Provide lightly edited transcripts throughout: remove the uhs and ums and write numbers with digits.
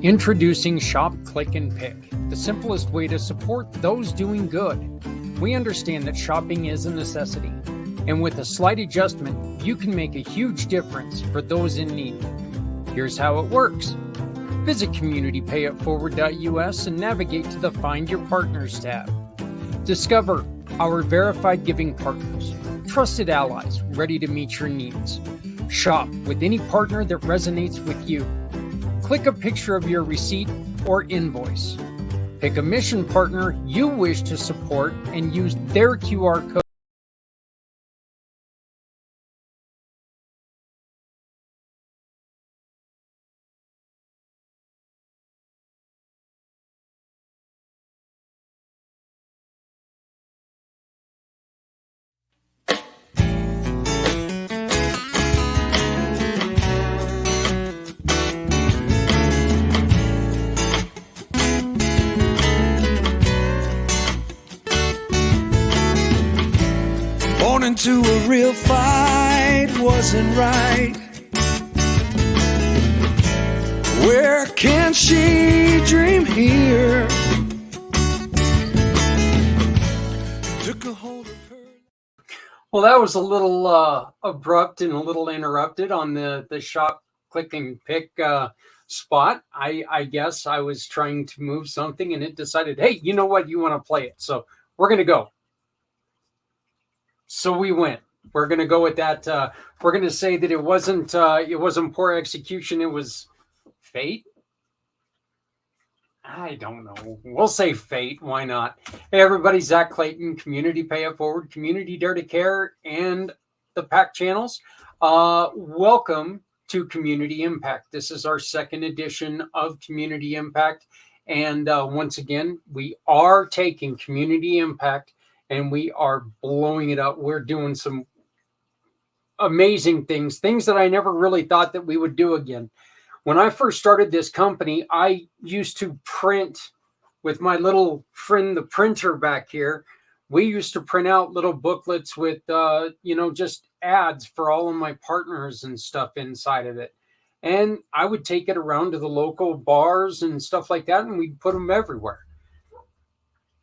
Introducing Shop, Click, and Pick, the simplest way to support those doing good. We understand that shopping is a necessity, and with a slight adjustment, you can make a huge difference for those in need. Here's how it works. Visit communitypayitforward.us and navigate to the Find Your Partners tab. Discover our verified giving partners, trusted allies ready to meet your needs. Shop with any partner that resonates with you. Click a picture of your receipt or invoice. Pick a mission partner you wish to support and use their QR code. Born into a real fight wasn't right. Where can she dream here? Took a hold of her. Well, that was a little abrupt and a little interrupted on the Shop, Click, and Pick spot. I guess I was trying to move something and it decided, hey, you know what? You want to play it. So we're going to go. So we went. We're going to go with that. We're going to say that it wasn't poor execution. It was fate. I don't know. We'll say fate. Why not? Hey, everybody. Zach Clayton, Community Pay It Forward, Community Dare to Care, and the pACT channels. Welcome to Community IMpACT. This is our second edition of Community IMpACT. And once again, we are taking Community IMpACT and we are blowing it up. We're doing some amazing things that I never really thought that we would do again. When I first started this company, I used to print with my little friend, the printer back here. We used to print out little booklets with, just ads for all of my partners and stuff inside of it. And I would take it around to the local bars and stuff like that, and we'd put them everywhere.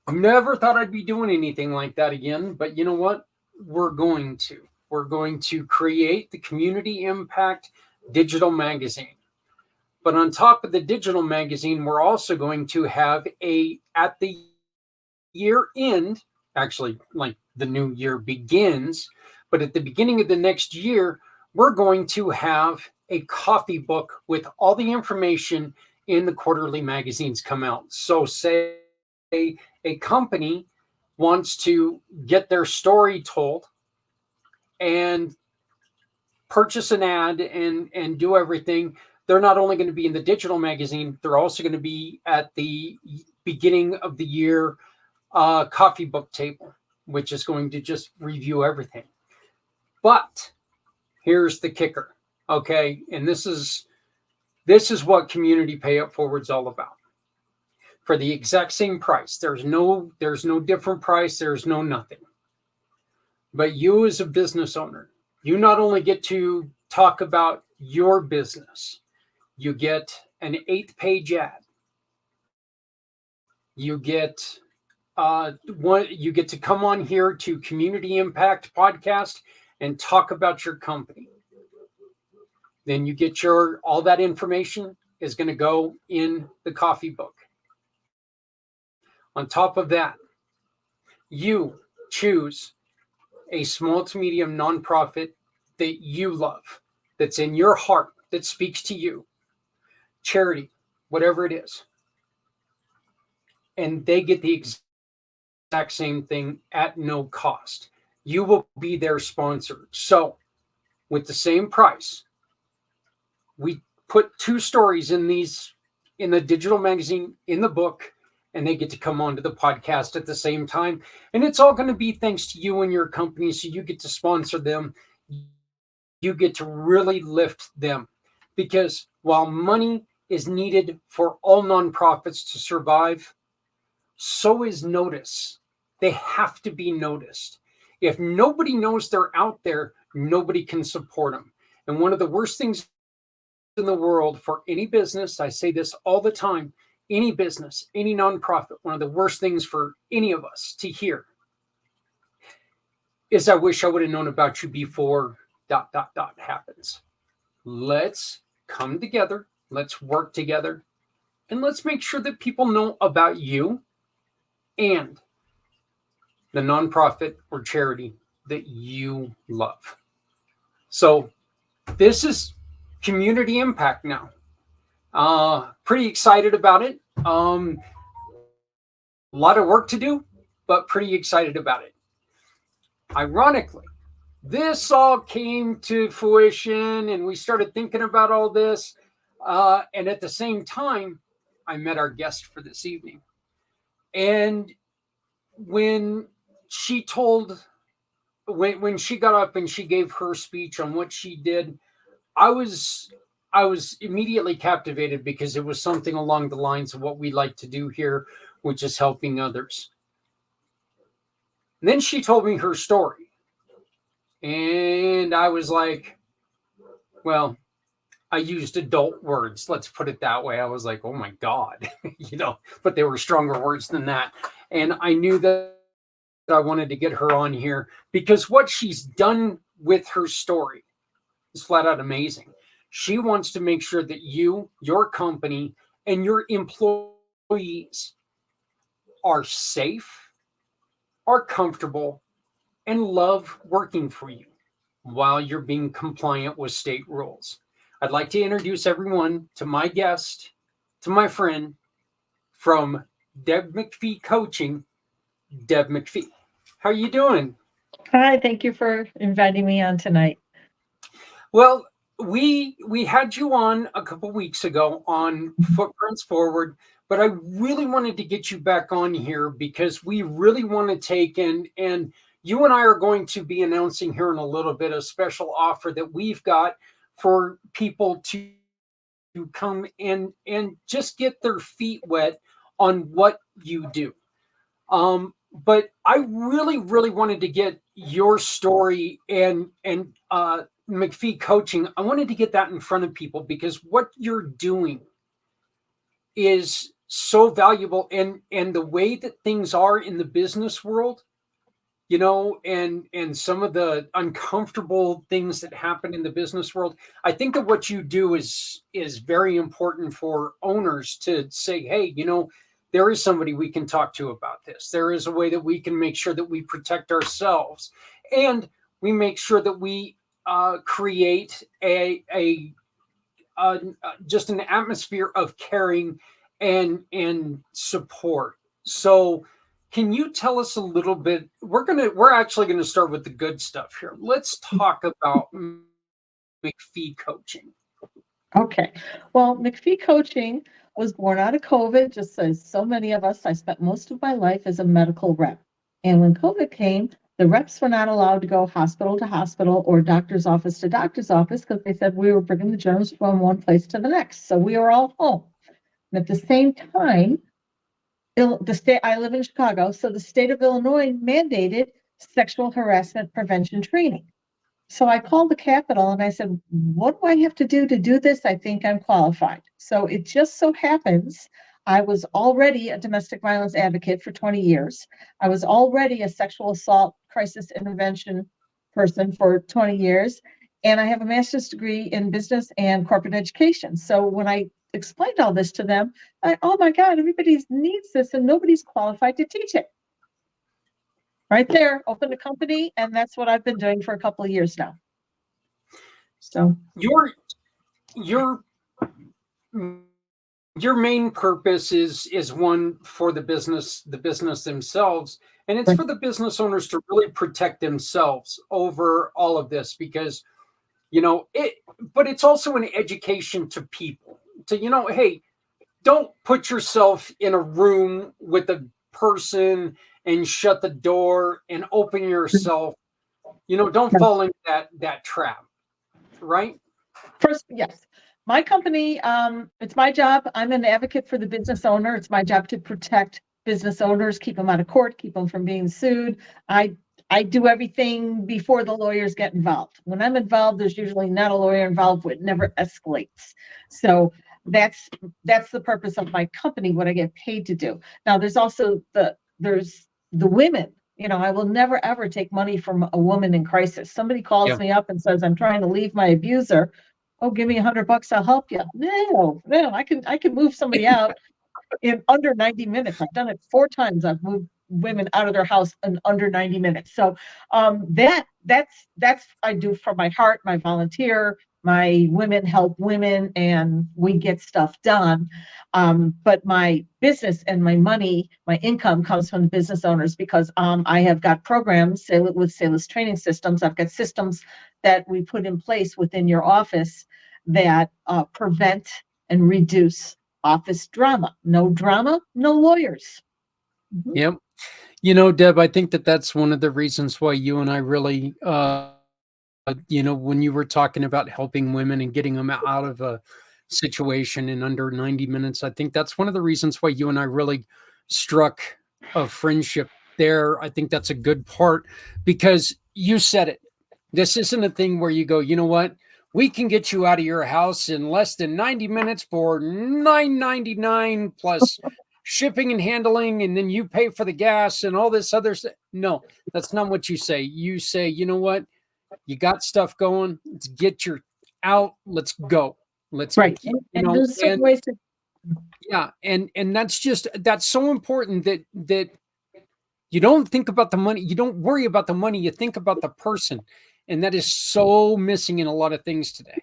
Never thought I'd be doing anything like that again, but you know what? We're going to create the Community IMpACT digital magazine. But on top of the digital magazine, we're also going to have at the year end, actually like the new year begins, but at the beginning of the next year, we're going to have a coffee book with all the information in the quarterly magazines come out. So say a company wants to get their story told and purchase an ad and do everything. They're not only going to be in the digital magazine, they're also going to be at the beginning of the year coffee book table, which is going to just review everything. But here's the kicker, okay? And this is what Community Pay It Forward's all about. For the exact same price. There's no different price. There's no nothing. But you as a business owner, you not only get to talk about your business, you get an 8-page ad. You get you get to come on here to Community IMpACT podcast and talk about your company. Then you get all that information is going to go in the coffee book. On top of that, you choose a small to medium nonprofit that you love, that's in your heart, that speaks to you, charity, whatever it is. And they get the exact same thing at no cost. You will be their sponsor. So with the same price, we put 2 stories in the digital magazine, in the book, and they get to come onto the podcast at the same time. And it's all going to be thanks to you and your company. So you get to sponsor them. You get to really lift them. Because while money is needed for all nonprofits to survive, so is notice. They have to be noticed. If nobody knows they're out there, nobody can support them. And one of the worst things in the world for any business, I say this all the time, any business, any nonprofit, one of the worst things for any of us to hear is, I wish I would have known about you before ... happens. Let's come together, let's work together, and let's make sure that people know about you and the nonprofit or charity that you love. So this is Community IMpACT now. Pretty excited about it. A lot of work to do, but pretty excited about it. Ironically, this all came to fruition and we started thinking about all this. And at the same time, I met our guest for this evening. And when she got up and she gave her speech on what she did, I was immediately captivated, because it was something along the lines of what we like to do here, which is helping others. And then she told me her story. And I was like, well, I used adult words, let's put it that way. I was like, oh my God, but they were stronger words than that. And I knew that I wanted to get her on here because what she's done with her story is flat out amazing. She wants to make sure that you, your company, and your employees are safe, are comfortable, and love working for you while you're being compliant with state rules. I'd like to introduce everyone to my guest, to my friend from Deb McPhee Coaching, Deb McPhee. How are you doing? Hi, thank you for inviting me on tonight. Well, we had you on a couple weeks ago on Footprints Forward, but I really wanted to get you back on here because we really want to take and you and I are going to be announcing here in a little bit a special offer that we've got for people to come and just get their feet wet on what you do. But I really, really wanted to get your story and McPhee Coaching. I wanted to get that in front of people because what you're doing is so valuable, and the way that things are in the business world, and some of the uncomfortable things that happen in the business world. I think that what you do is very important for owners to say, hey, there is somebody we can talk to about this. There is a way that we can make sure that we protect ourselves, and we make sure that we create just an atmosphere of caring and support. So can you tell us a little bit? We're actually gonna start with the good stuff here. Let's talk about McPhee Coaching. Okay. Well, McPhee Coaching was born out of COVID, just as so many of us. I spent most of my life as a medical rep. And when COVID came, the reps were not allowed to go hospital to hospital or doctor's office to doctor's office because they said we were bringing the germs from one place to the next. So we were all home. And at the same time, the state, I live in Chicago, so the state of Illinois mandated sexual harassment prevention training. So I called the Capitol and I said, what do I have to do this? I think I'm qualified. So it just so happens I was already a domestic violence advocate for 20 years. I was already a sexual assault crisis intervention person for 20 years. And I have a master's degree in business and corporate education. So when I explained all this to them, oh my God, everybody needs this and nobody's qualified to teach it. Right there, opened a company, and that's what I've been doing for a couple of years now. So your main purpose is one for the business themselves, and it's for the business owners to really protect themselves over all of this, because but it's also an education to people to hey, don't put yourself in a room with a person and shut the door and open yourself. Don't fall into that trap, right? First, yes. My company, it's my job. I'm an advocate for the business owner. It's my job to protect business owners, keep them out of court, keep them from being sued. I I do everything before the lawyers get involved. When I'm involved, there's usually not a lawyer involved. It never escalates. So that's the purpose of my company, what I get paid to do. Now there's also there's the women. I will never ever take money from a woman in crisis. Somebody calls me up and says, I'm trying to leave my abuser. Oh, give me $100, I'll help you. No, I can move somebody out in under 90 minutes. I've done it 4 times. I've moved women out of their house in under 90 minutes. So that's I do from my heart, my volunteer, my women help women, and we get stuff done. But my business and my money, my income comes from the business owners, because I have got programs with Salus Training Systems. I've got systems that we put in place within your office that prevent and reduce office drama. No drama, no lawyers. Yep. Deb, I think that's one of the reasons why you and I really, when you were talking about helping women and getting them out of a situation in under 90 minutes, I think that's one of the reasons why you and I really struck a friendship there. I think that's a good part, because you said it. This isn't a thing where you go, you know what? We can get you out of your house in less than 90 minutes for $9.99 plus shipping and handling, and then you pay for the gas and all this other stuff. No, that's not what you say. You say, you know what? You got stuff going. Let's get you out. Let's go. Let's right. And there's certain ways to. Yeah, and that's so important that you don't think about the money. You don't worry about the money. You think about the person. And that is so missing in a lot of things today.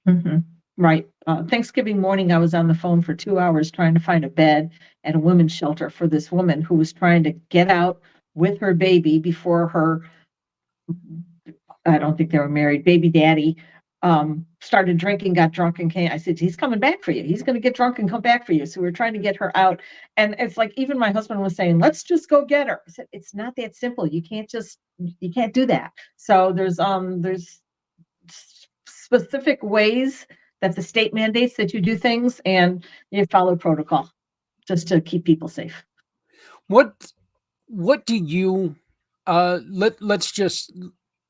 Mm-hmm. Right. Thanksgiving morning, I was on the phone for 2 hours trying to find a bed at a women's shelter for this woman who was trying to get out with her baby before her, I don't think they were married, baby daddy started drinking, got drunk, and came. I said, he's coming back for you. He's going to get drunk and come back for you. So we're trying to get her out. And it's like, even my husband was saying, let's just go get her. I said, it's not that simple. You can't do that. So there's specific ways that the state mandates that you do things, and you follow protocol just to keep people safe. What do you, let's just,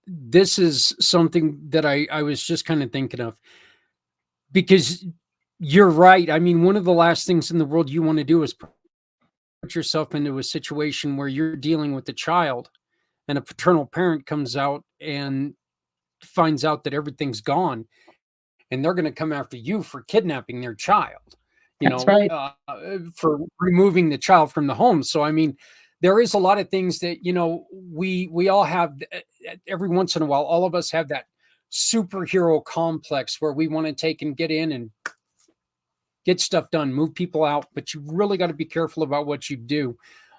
this is something that I was just kind of thinking of, because you're right. I mean, one of the last things in the world you want to do is put yourself into a situation where you're dealing with a child and a paternal parent comes out and finds out that everything's gone, and they're going to come after you for kidnapping their child, That's right. For removing the child from the home. So, I mean, there is a lot of things that, we all have. Every once in a while, all of us have that superhero complex where we want to take and get in and get stuff done, move people out, but you really got to be careful about what you do.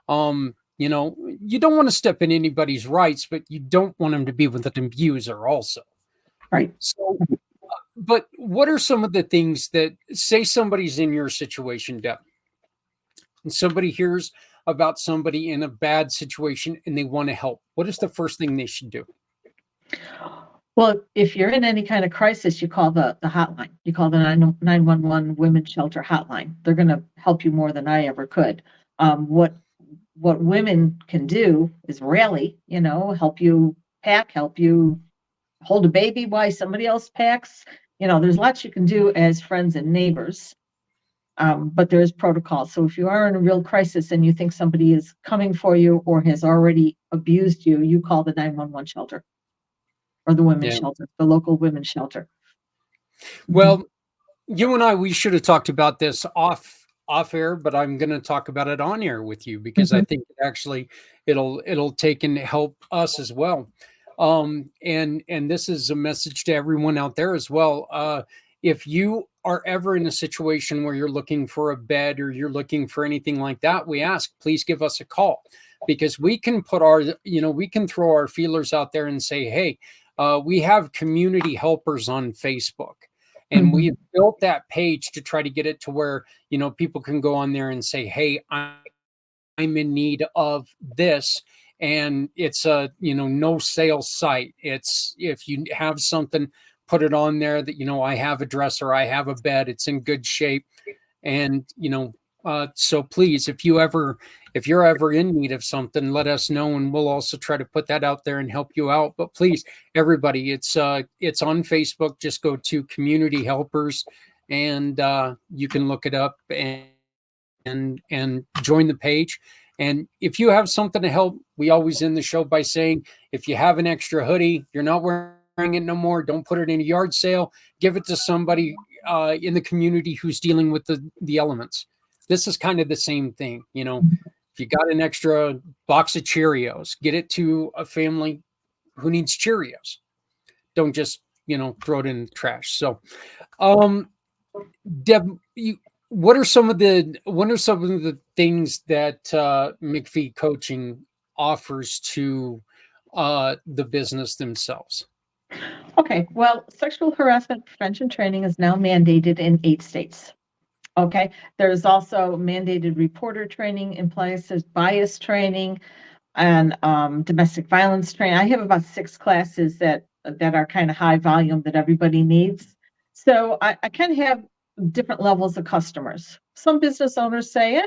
You don't want to step in anybody's rights, but you don't want them to be with an abuser also. Right. So, but what are some of the things that, say somebody's in your situation, Deb, and somebody hears about somebody in a bad situation and they want to help? What is the first thing they should do? Well, if you're in any kind of crisis, you call the hotline. You call the 911 Women's Shelter hotline. They're going to help you more than I ever could. What women can do is rally, help you pack, help you hold a baby while somebody else packs. There's lots you can do as friends and neighbors. But there is protocol. So if you are in a real crisis and you think somebody is coming for you or has already abused you, you call the 911 shelter or the women's shelter, the local women's shelter. Well, you and I, we should have talked about this off air, but I'm going to talk about it on air with you, because I think actually it'll take and help us as well. And this is a message to everyone out there as well. If you are ever in a situation where you're looking for a bed or you're looking for anything like that, we ask, please give us a call, because we can put we can throw our feelers out there and say, hey, we have community helpers on Facebook, and we've built that page to try to get it to where, people can go on there and say, hey, I'm in need of this. And it's a, no sales site. It's, if you have something, put it on there that, I have a dresser, I have a bed, it's in good shape. And, So please, if you're ever in need of something, let us know, and we'll also try to put that out there and help you out. But please, everybody, it's on Facebook. Just go to Community Helpers, and you can look it up and join the page. And if you have something to help, we always end the show by saying, if you have an extra hoodie, you're not wearing it no more, don't put it in a yard sale. Give it to somebody in the community who's dealing with the elements. This is kind of the same thing. If you got an extra box of Cheerios, get it to a family who needs Cheerios. Don't just, throw it in the trash. So, Deb, what are some of the things that McPhee Coaching offers to the business themselves? Okay, well, sexual harassment prevention training is now mandated in 8 states. Okay, there's also mandated reporter training in place, there's bias training and domestic violence training. I have about 6 classes that are kind of high volume that everybody needs. So I kind of have different levels of customers. Some business owners say,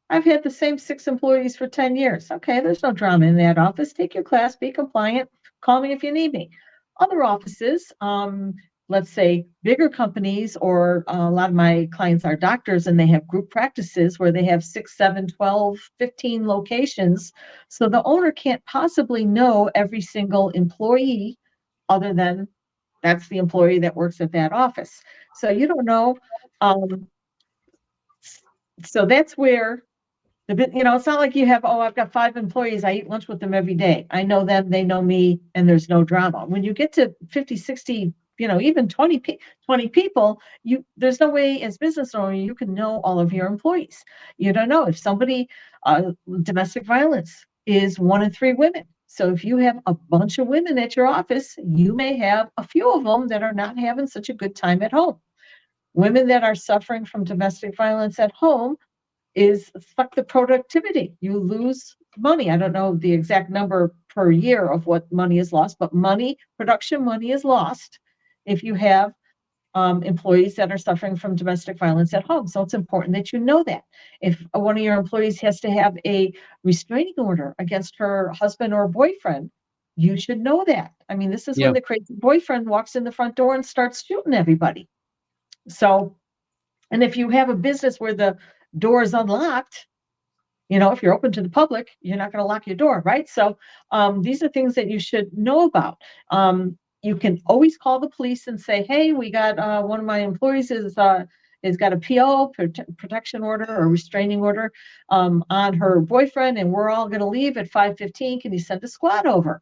I've had the same 6 employees for 10 years. Okay, there's no drama in that office. Take your class, be compliant, call me if you need me. Other offices, let's say bigger companies, or a lot of my clients are doctors, and they have group practices where they have 6, 7, 12, 15 locations. So the owner can't possibly know every single employee other than that's the employee that works at that office. So you don't know. So that's where it's not like you have, I've got 5 employees, I eat lunch with them every day. I know them, they know me, and there's no drama. When you get to 50, 60, even 20 people, there's no way as business owner you can know all of your employees. You don't know if somebody, domestic violence is 1 in 3 women. So if you have a bunch of women at your office, you may have a few of them that are not having such a good time at home. Women that are suffering from domestic violence at home is fuck the productivity. You lose money. I don't know the exact number per year of what money is lost, but production money is lost if you have employees that are suffering from domestic violence at home. So it's important that you know that. If one of your employees has to have a restraining order against her husband or boyfriend, you should know that. I mean, this is when the crazy boyfriend walks in the front door and starts shooting everybody. So, and if you have a business where the door is unlocked, if you're open to the public, you're not going to lock your door, right? So these are things that you should know about. You can always call the police and say, hey, we got one of my employees has got a PO, protection order or restraining order on her boyfriend, and we're all going to leave at 5:15. Can you send a squad over?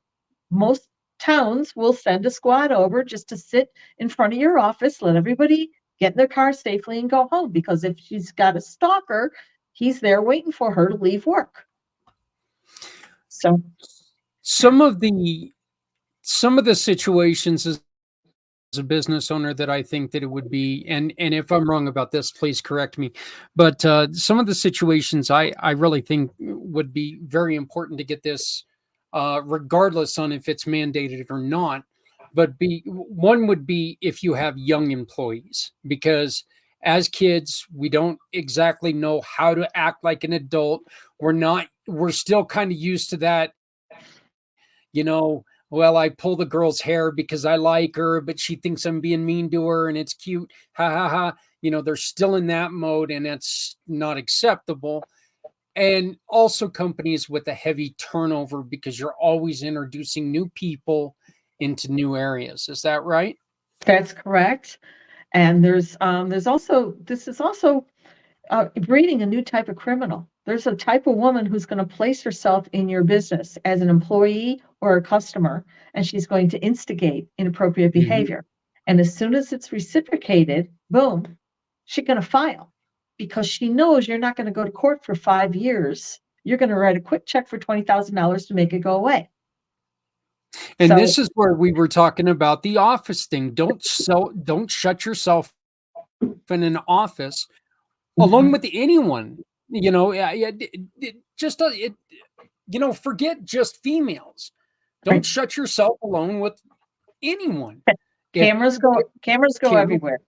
Most towns will send a squad over just to sit in front of your office, let everybody get in their car safely and go home, because if she's got a stalker, he's there waiting for her to leave work. So some of the situations as a business owner that I think that it would be, and if I'm wrong about this, please correct me, but some of the situations I really think would be very important to get this, regardless on if it's mandated or not. But one would be if you have young employees, because as kids, we don't exactly know how to act like an adult. We're still kind of used to that, well, I pull the girl's hair because I like her, but she thinks I'm being mean to her and it's cute. Ha ha ha. They're still in that mode, and that's not acceptable. And also companies with a heavy turnover, because you're always introducing new people into new areas. Is that right? That's correct. And this is also breeding a new type of criminal. There's a type of woman who's going to place herself in your business as an employee or a customer, and she's going to instigate inappropriate behavior. And as soon as it's reciprocated, boom, she's going to file, because she knows you're not going to go to court for 5 years. You're going to write a quick check for $20,000 to make it go away. And this is where we were talking about the office thing. Don't shut yourself in an office alone with anyone. Forget just females. Don't shut yourself alone with anyone. Cameras go everywhere.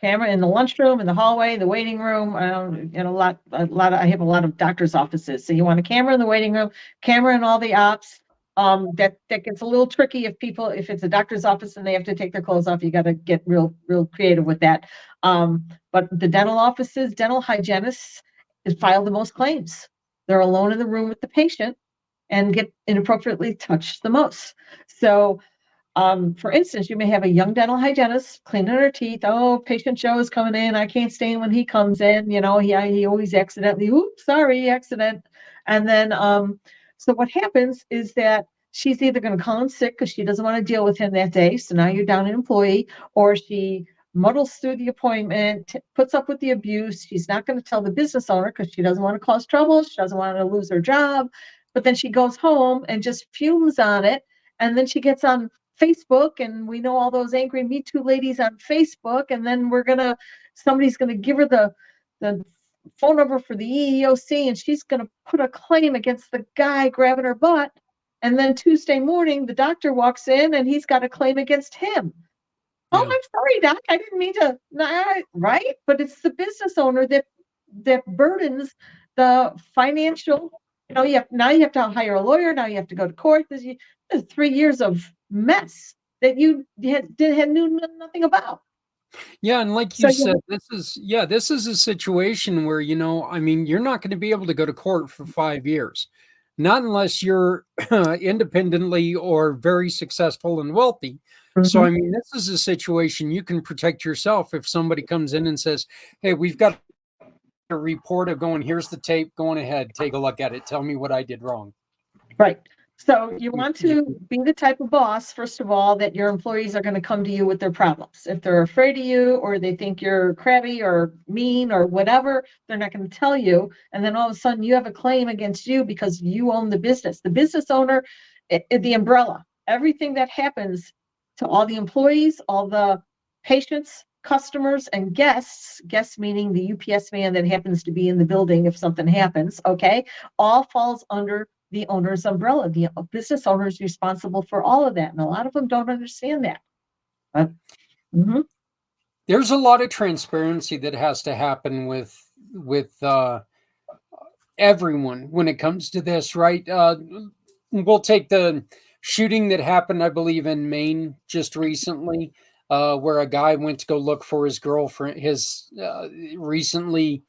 Camera in the lunchroom, in the hallway, the waiting room, and I have a lot of doctor's offices. So you want a camera in the waiting room, camera in all the ops. That gets a little tricky if it's a doctor's office and they have to take their clothes off, you got to get real creative with that. But the dental offices, dental hygienists file the most claims. They're alone in the room with the patient and get inappropriately touched the most. So for instance, you may have a young dental hygienist cleaning her teeth. Oh, patient Joe is coming in. I can't stand when he comes in. He always accidentally, oops, sorry, accident. And then, so what happens is that she's either going to call in sick because she doesn't want to deal with him that day. So now you're down an employee, or she muddles through the appointment, puts up with the abuse. She's not going to tell the business owner because she doesn't want to cause trouble. She doesn't want to lose her job. But then she goes home and just fumes on it. And then she gets on Facebook, and we know all those angry Me Too ladies on Facebook, and then somebody's gonna give her the phone number for the EEOC, and she's gonna put a claim against the guy grabbing her butt. And then Tuesday morning, the doctor walks in and he's got a claim against him. Yeah. Oh, I'm sorry, doc. I didn't mean to. Right? But it's the business owner that burdens the financial. You have to hire a lawyer. Now you have to go to court. There's 3 years of mess that you knew nothing about. Yeah, and like you said, this is a situation where, you're not going to be able to go to court for 5 years, not unless you're independently or very successful and wealthy. Mm-hmm. So, this is a situation you can protect yourself if somebody comes in and says, hey, we've got a report of here's the tape, going ahead, take a look at it, tell me what I did wrong. Right. So you want to be the type of boss, first of all, that your employees are going to come to you with their problems. If they're afraid of you, or they think you're crabby or mean or whatever, they're not going to tell you. And then all of a sudden you have a claim against you because you own the business. The business owner, the umbrella, everything that happens to all the employees, all the patients, customers, and guests meaning the UPS man that happens to be in the building if something happens, okay, all falls under the owner's umbrella. The business owner is responsible for all of that. And a lot of them don't understand that. But, there's a lot of transparency that has to happen with everyone when it comes to this, right? We'll take the shooting that happened, I believe, in Maine just recently, where a guy went to go look for his girlfriend, his recently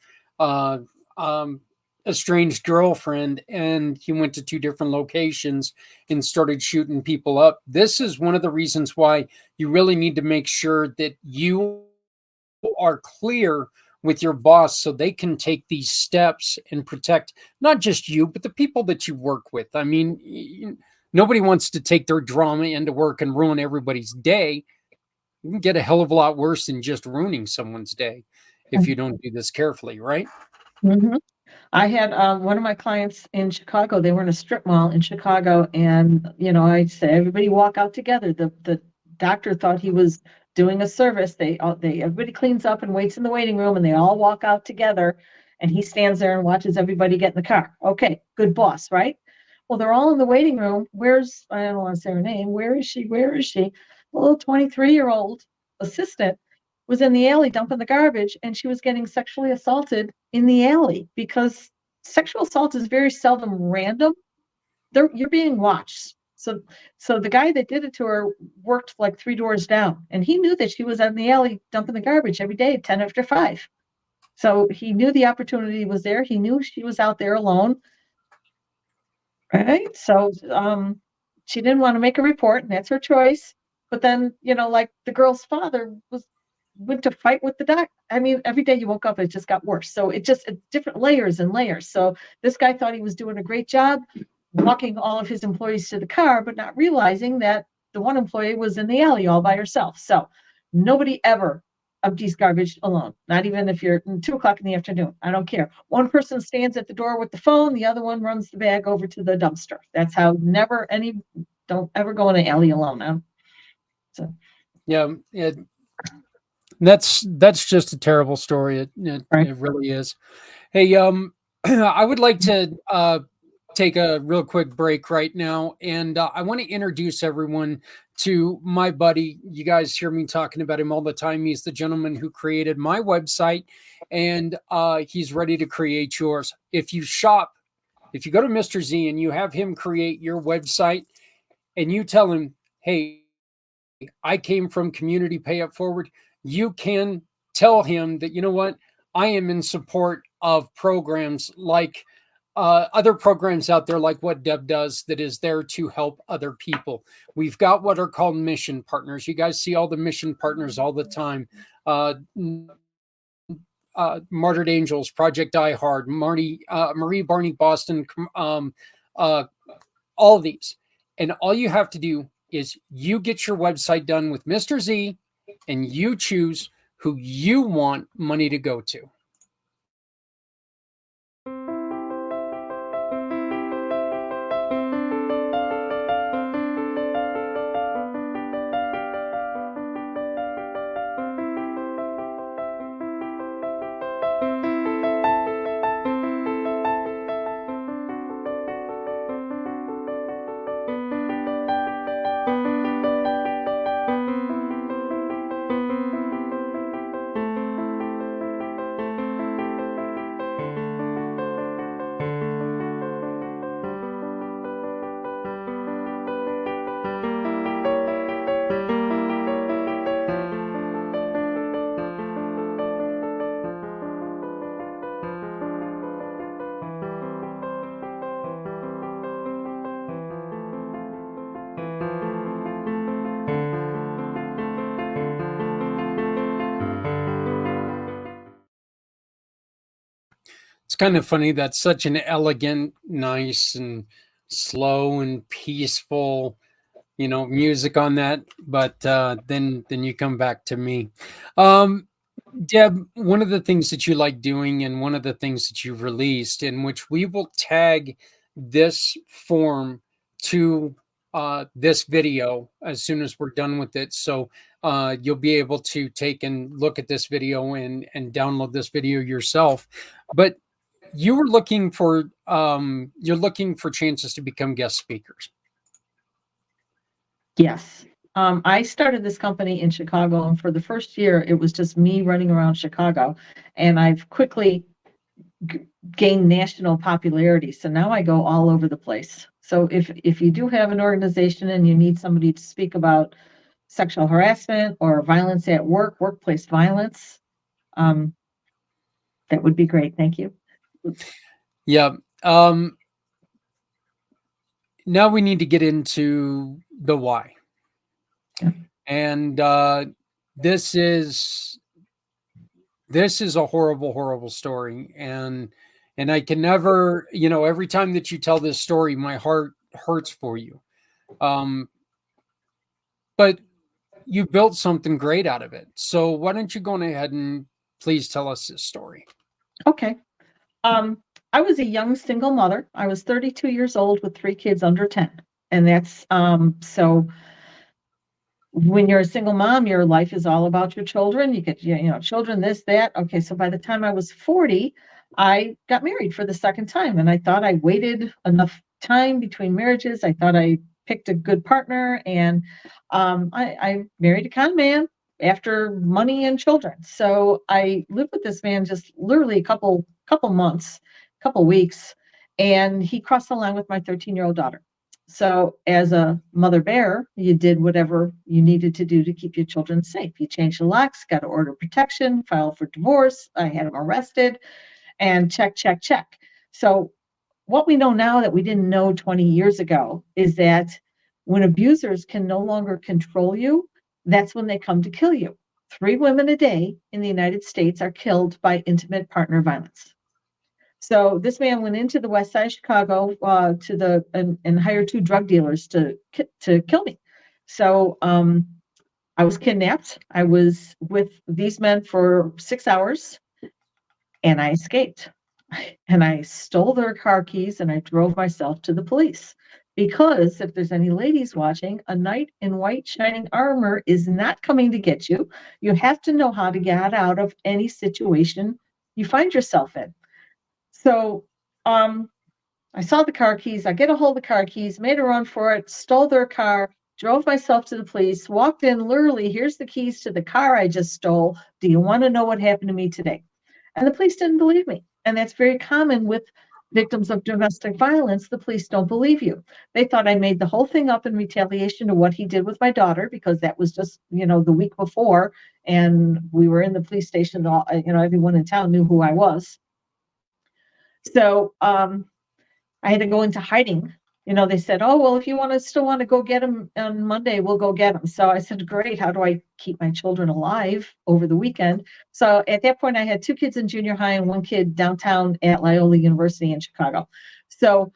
estranged girlfriend, and he went to 2 different locations and started shooting people up. This is one of the reasons why you really need to make sure that you are clear with your boss so they can take these steps and protect not just you, but the people that you work with. Nobody wants to take their drama into work and ruin everybody's day. You can get a hell of a lot worse than just ruining someone's day if you don't do this carefully, right? Mm-hmm. I had one of my clients in Chicago. They were in a strip mall in Chicago, and I said, everybody walk out together. The doctor thought he was doing a service. Everybody cleans up and waits in the waiting room, and they all walk out together. And he stands there and watches everybody get in the car. Okay, good boss, right? Well, they're all in the waiting room. I don't want to say her name. Where is she? Where is she? A little 23-year-old assistant was in the alley dumping the garbage, and she was getting sexually assaulted in the alley, because sexual assault is very seldom random. You're being watched. So the guy that did it to her worked like 3 doors down, and he knew that she was in the alley dumping the garbage every day at 10 after 5. So he knew the opportunity was there. He knew she was out there alone. Right. So she didn't want to make a report, and that's her choice. But then, like the girl's father went to fight with the doc. Every day you woke up, it just got worse. So it's different layers and layers. So this guy thought he was doing a great job walking all of his employees to the car, but not realizing that the one employee was in the alley all by herself. So nobody ever empties garbage alone, not even if you're 2:00 in the afternoon. I don't care. One person stands at the door with the phone, the other one runs the bag over to the dumpster. That's how don't ever go in an alley alone. So yeah, that's just a terrible story. It really is. Hey, I would like to take a real quick break right now, and I want to introduce everyone to my buddy. You guys hear me talking about him all the time. He's the gentleman who created my website, and he's ready to create yours. If you go to Mr. Z and you have him create your website, and you tell him, hey, I came from Community Pay It Forward, you can tell him that, you know what, I am in support of programs like other programs out there, like what Deb does, that is there to help other people. We've got what are called mission partners. You guys see all the mission partners all the time. Martyred Angels, Project Die Hard, Marie Barney Boston, all of these. And all you have to do is you get your website done with Mr. Z, and you choose who you want money to go to. It's kind of funny. That's such an elegant, nice, and slow and peaceful, music on that. But then you come back to me. Deb, one of the things that you like doing, and one of the things that you've released, in which we will tag this form to this video as soon as we're done with it. So you'll be able to take and look at this video and download this video yourself. But you're looking for chances to become guest speakers. Yes. I started this company in Chicago, and for the first year, it was just me running around Chicago, and I've quickly gained national popularity. So now I go all over the place. So if you do have an organization and you need somebody to speak about sexual harassment or violence at work, workplace violence, that would be great. Thank you. Yeah. Now we need to get into the why. Yeah. And this is a horrible, horrible story. And I can never, every time that you tell this story, my heart hurts for you. But you built something great out of it. So why don't you go ahead and please tell us this story? Okay. I was a young single mother. I was 32 years old with 3 kids under 10. And that's, so when you're a single mom, your life is all about your children. You get, children, this, that. Okay. So by the time I was 40, I got married for the second time. And I thought I waited enough time between marriages. I thought I picked a good partner, and I married a con man after money and children. So I lived with this man just literally a couple months, couple weeks, and he crossed the line with my 13-year-old daughter. So as a mother bear, you did whatever you needed to do to keep your children safe. You changed the locks, got to order protection, filed for divorce. I had him arrested, and check. So what we know now that we didn't know 20 years ago is that when abusers can no longer control you, that's when they come to kill you. 3 women a day in the United States are killed by intimate partner violence. So this man went into the west side of Chicago and hired 2 drug dealers to kill me. So I was kidnapped. I was with these men for 6 hours, and I escaped. And I stole their car keys, and I drove myself to the police. Because if there's any ladies watching, a knight in white shining armor is not coming to get you. You have to know how to get out of any situation you find yourself in. So I saw the car keys. I get a hold of the car keys, made a run for it, stole their car, drove myself to the police, walked in, literally, here's the keys to the car I just stole. Do you want to know what happened to me today? And the police didn't believe me. And that's very common with victims of domestic violence. The police don't believe you. They thought I made the whole thing up in retaliation to what he did with my daughter, because that was just, the week before. And we were in the police station. Everyone in town knew who I was. So I had to go into hiding. They said, oh, well, if you still want to go get him on Monday, we'll go get him. So I said, great. How do I keep my children alive over the weekend? So at that point, I had 2 kids in junior high and 1 kid downtown at Loyola University in Chicago. So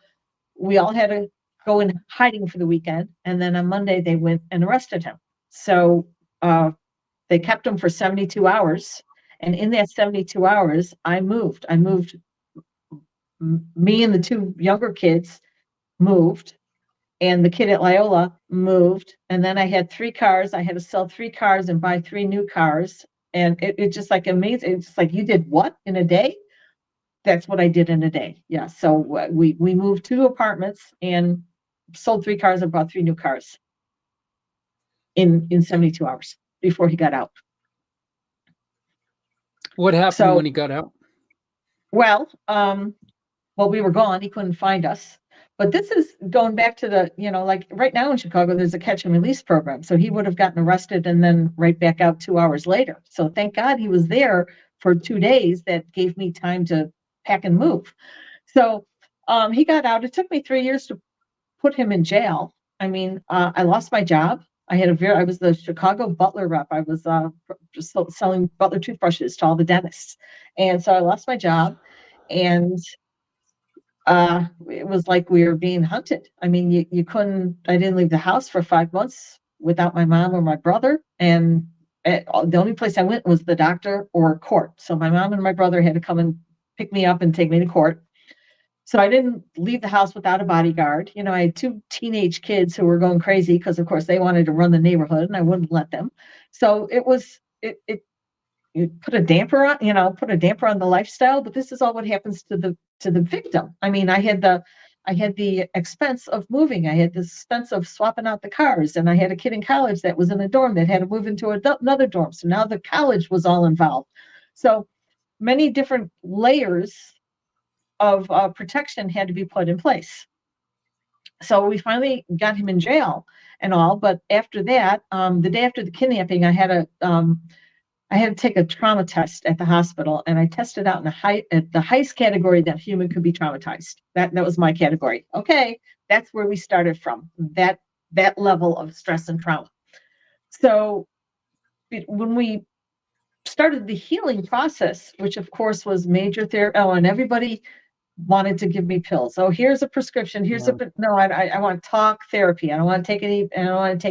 we all had to go in hiding for the weekend. And then on Monday, they went and arrested him. So they kept him for 72 hours. And in that 72 hours, I moved. Me and the 2 younger kids moved, and the kid at Loyola moved. And then I had 3 cars. I had to sell 3 cars and buy 3 new cars. And it just like amazing. It's like, you did what in a day? That's what I did in a day. Yeah. So we moved 2 apartments and sold 3 cars and bought 3 new cars in 72 hours before he got out. What happened when he got out? Well, we were gone. He couldn't find us. But this is going back to the, like right now in Chicago, there's a catch and release program. So he would have gotten arrested and then right back out 2 hours later. So thank God he was there for 2 days. That gave me time to pack and move. So he got out. It took me 3 years to put him in jail. I mean, I lost my job. I was the Chicago Butler rep. I was just selling Butler toothbrushes to all the dentists. And so I lost my job, and it was like we were being hunted. I mean, you couldn't, I didn't leave the house for 5 months without my mom or my brother. And the only place I went was the doctor or court. So my mom and my brother had to come and pick me up and take me to court. So I didn't leave the house without a bodyguard. I had 2 teenage kids who were going crazy because, of course, they wanted to run the neighborhood and I wouldn't let them. So you put a damper on the lifestyle, but this is all what happens to the victim. I mean, I had the expense of moving. I had the expense of swapping out the cars, and I had a kid in college that was in a dorm that had to move into another dorm. So now the college was all involved. So many different layers of protection had to be put in place. So we finally got him in jail and all, but after that, the day after the kidnapping, I had to take a trauma test at the hospital, and I tested out at the highest category that human could be traumatized. That was my category. Okay, that's where we started from, that level of stress and trauma. So when we started the healing process, which of course was major therapy, and everybody wanted to give me pills. Oh, here's a prescription. I want talk therapy. I don't want to take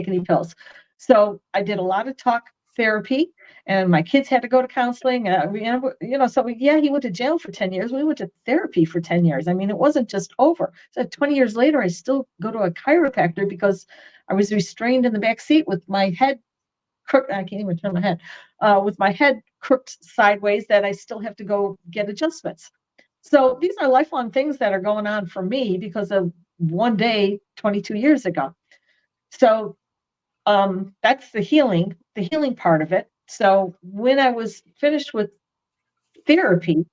any pills. So I did a lot of talk therapy, and my kids had to go to counseling. He went to jail for 10 years. We went to therapy for 10 years. I mean, it wasn't just over. So 20 years later, I still go to a chiropractor because I was restrained in the back seat with my head crooked. I can't even turn my head, with my head crooked sideways, that I still have to go get adjustments. So these are lifelong things that are going on for me because of one day 22 years ago. So that's the healing part of it. So when I was finished with therapy,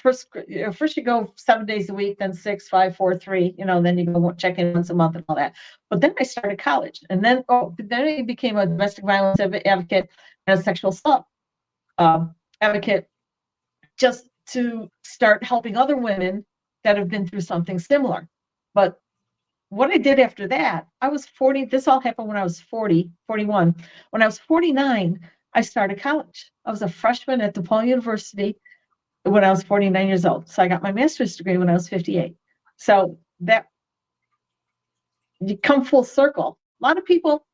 first you go 7 days a week, then 6, 5, 4, 3, then you go check in once a month and all that. But then I started college, and then I became a domestic violence advocate and a sexual assault advocate, just to start helping other women that have been through something similar. But what I did after that, I was 40. This all happened when I was 41. When I was 49, I started college. I was a freshman at DePaul University when I was 49 years old. So I got my master's degree when I was 58. So that, you come full circle. A lot of people,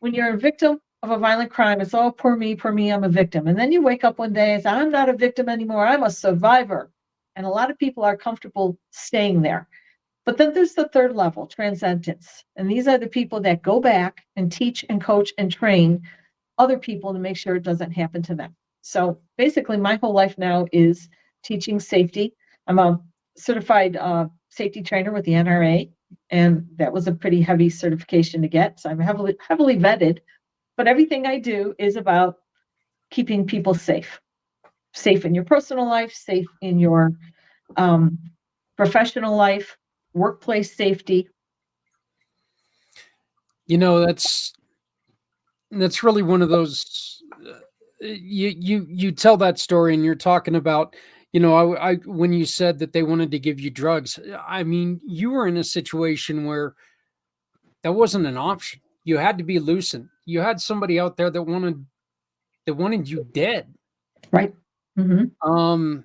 when you're a victim of a violent crime, it's all poor me, I'm a victim. And then you wake up one day and say, I'm not a victim anymore, I'm a survivor. And a lot of people are comfortable staying there. But then there's the third level, transcendence. And these are the people that go back and teach and coach and train other people to make sure it doesn't happen to them. So basically my whole life now is teaching safety. I'm a certified safety trainer with the NRA, and that was a pretty heavy certification to get. So I'm heavily vetted, but everything I do is about keeping people safe in your personal life, safe in your professional life, workplace safety. That's really one of those. You tell that story, and you're talking about, I when you said that they wanted to give you drugs. I mean, you were in a situation where that wasn't an option. You had to be loosened. You had somebody out there that wanted you dead. Right. Mm-hmm.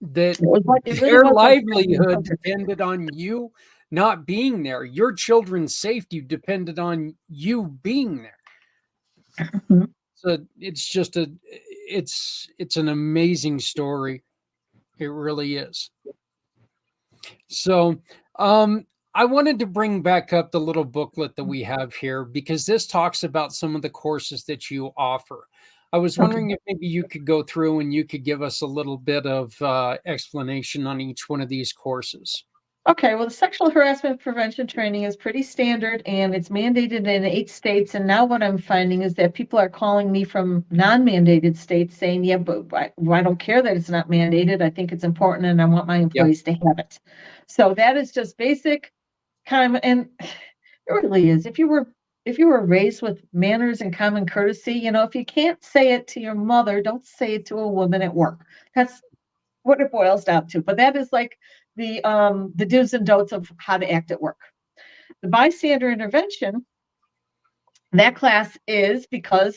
That It really their was livelihood depended on you not being there. Your children's safety depended on you being there. Mm-hmm. So it's just it's an amazing story. It really is. So I wanted to bring back up the little booklet that we have here, because this talks about some of the courses that you offer. I was wondering if maybe you could go through and you could give us a little bit of explanation on each one of these courses. Okay, well, the sexual harassment prevention training is pretty standard, and it's mandated in 8 states. And now what I'm finding is that people are calling me from non-mandated states saying, yeah, but I don't care that it's not mandated. I think it's important, and I want my employees to have it. So that is just basic kind of, and it really is. If you were raised with manners and common courtesy, if you can't say it to your mother, don't say it to a woman at work. That's what it boils down to. But that is like the do's and don'ts of how to act at work. The bystander intervention, that class is because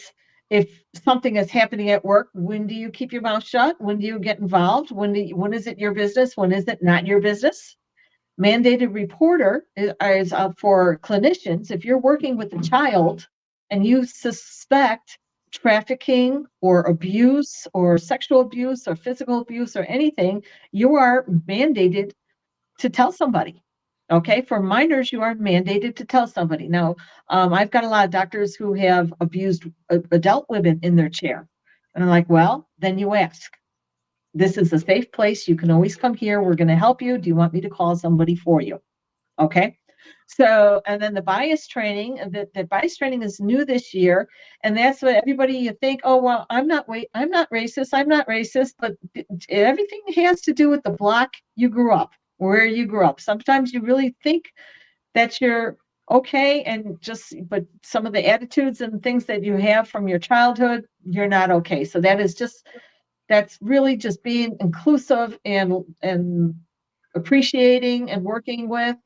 if something is happening at work, when do you keep your mouth shut? When do you get involved? When is it your business? When is it not your business? Mandated reporter is for clinicians. If you're working with a child and you suspect trafficking or abuse or sexual abuse or physical abuse or anything, you are mandated to tell somebody. Okay, for minors, you are mandated to tell somebody. Now, I've got a lot of doctors who have abused adult women in their chair. And I'm like, well, then you ask. This is a safe place. You can always come here. We're going to help you. Do you want me to call somebody for you? Okay. So, and then the bias training, the bias training is new this year. And that's what everybody, you think, oh, well, I'm not racist, but everything has to do with the block you grew up, where you grew up. Sometimes you really think that you're okay, but some of the attitudes and things that you have from your childhood, you're not okay. So that's really just being inclusive and appreciating and working with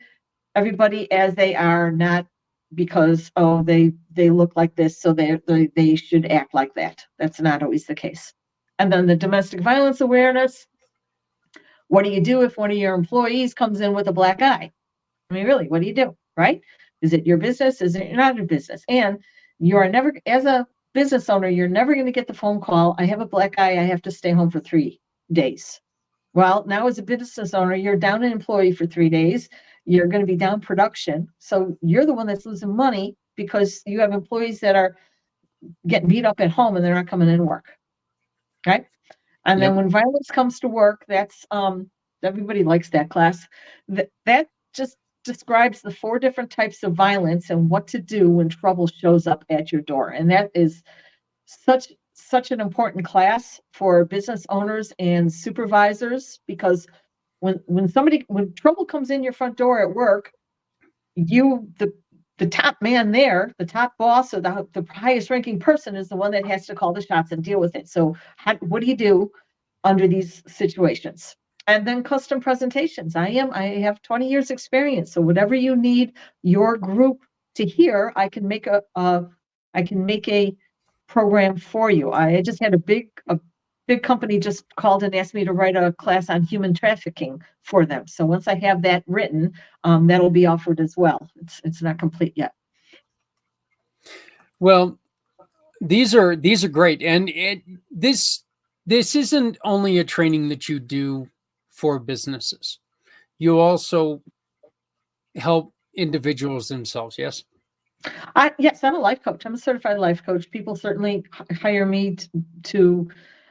everybody as they are, not because, oh, they look like this, so they should act like that. That's not always the case. And then the domestic violence awareness. What do you do if one of your employees comes in with a black eye? I mean, really, what do you do, right? Is it your business? Is it not your business? And you are never, as a business owner, you're never going to get the phone call, I have a black eye, I have to stay home for 3 days. Well, now as a business owner, you're down an employee for 3 days. You're going to be down production. So you're the one that's losing money because you have employees that are getting beat up at home and they're not coming in to work. Okay. And then when violence comes to work, that's everybody likes that class. That just describes the 4 different types of violence and what to do when trouble shows up at your door. And that is such an important class for business owners and supervisors, because when trouble comes in your front door at work, the top man there, the top boss or the highest ranking person is the one that has to call the shots and deal with it. So what do you do under these situations? And then custom presentations. I have 20 years experience. So whatever you need your group to hear, I can make a program for you. I just had a big company just called and asked me to write a class on human trafficking for them. So once I have that written, that'll be offered as well. It's not complete yet. Well, these are great, and this isn't only a training that you do for businesses. You also help individuals themselves. Yes. Yes, I'm a life coach. I'm a certified life coach. People certainly hire me to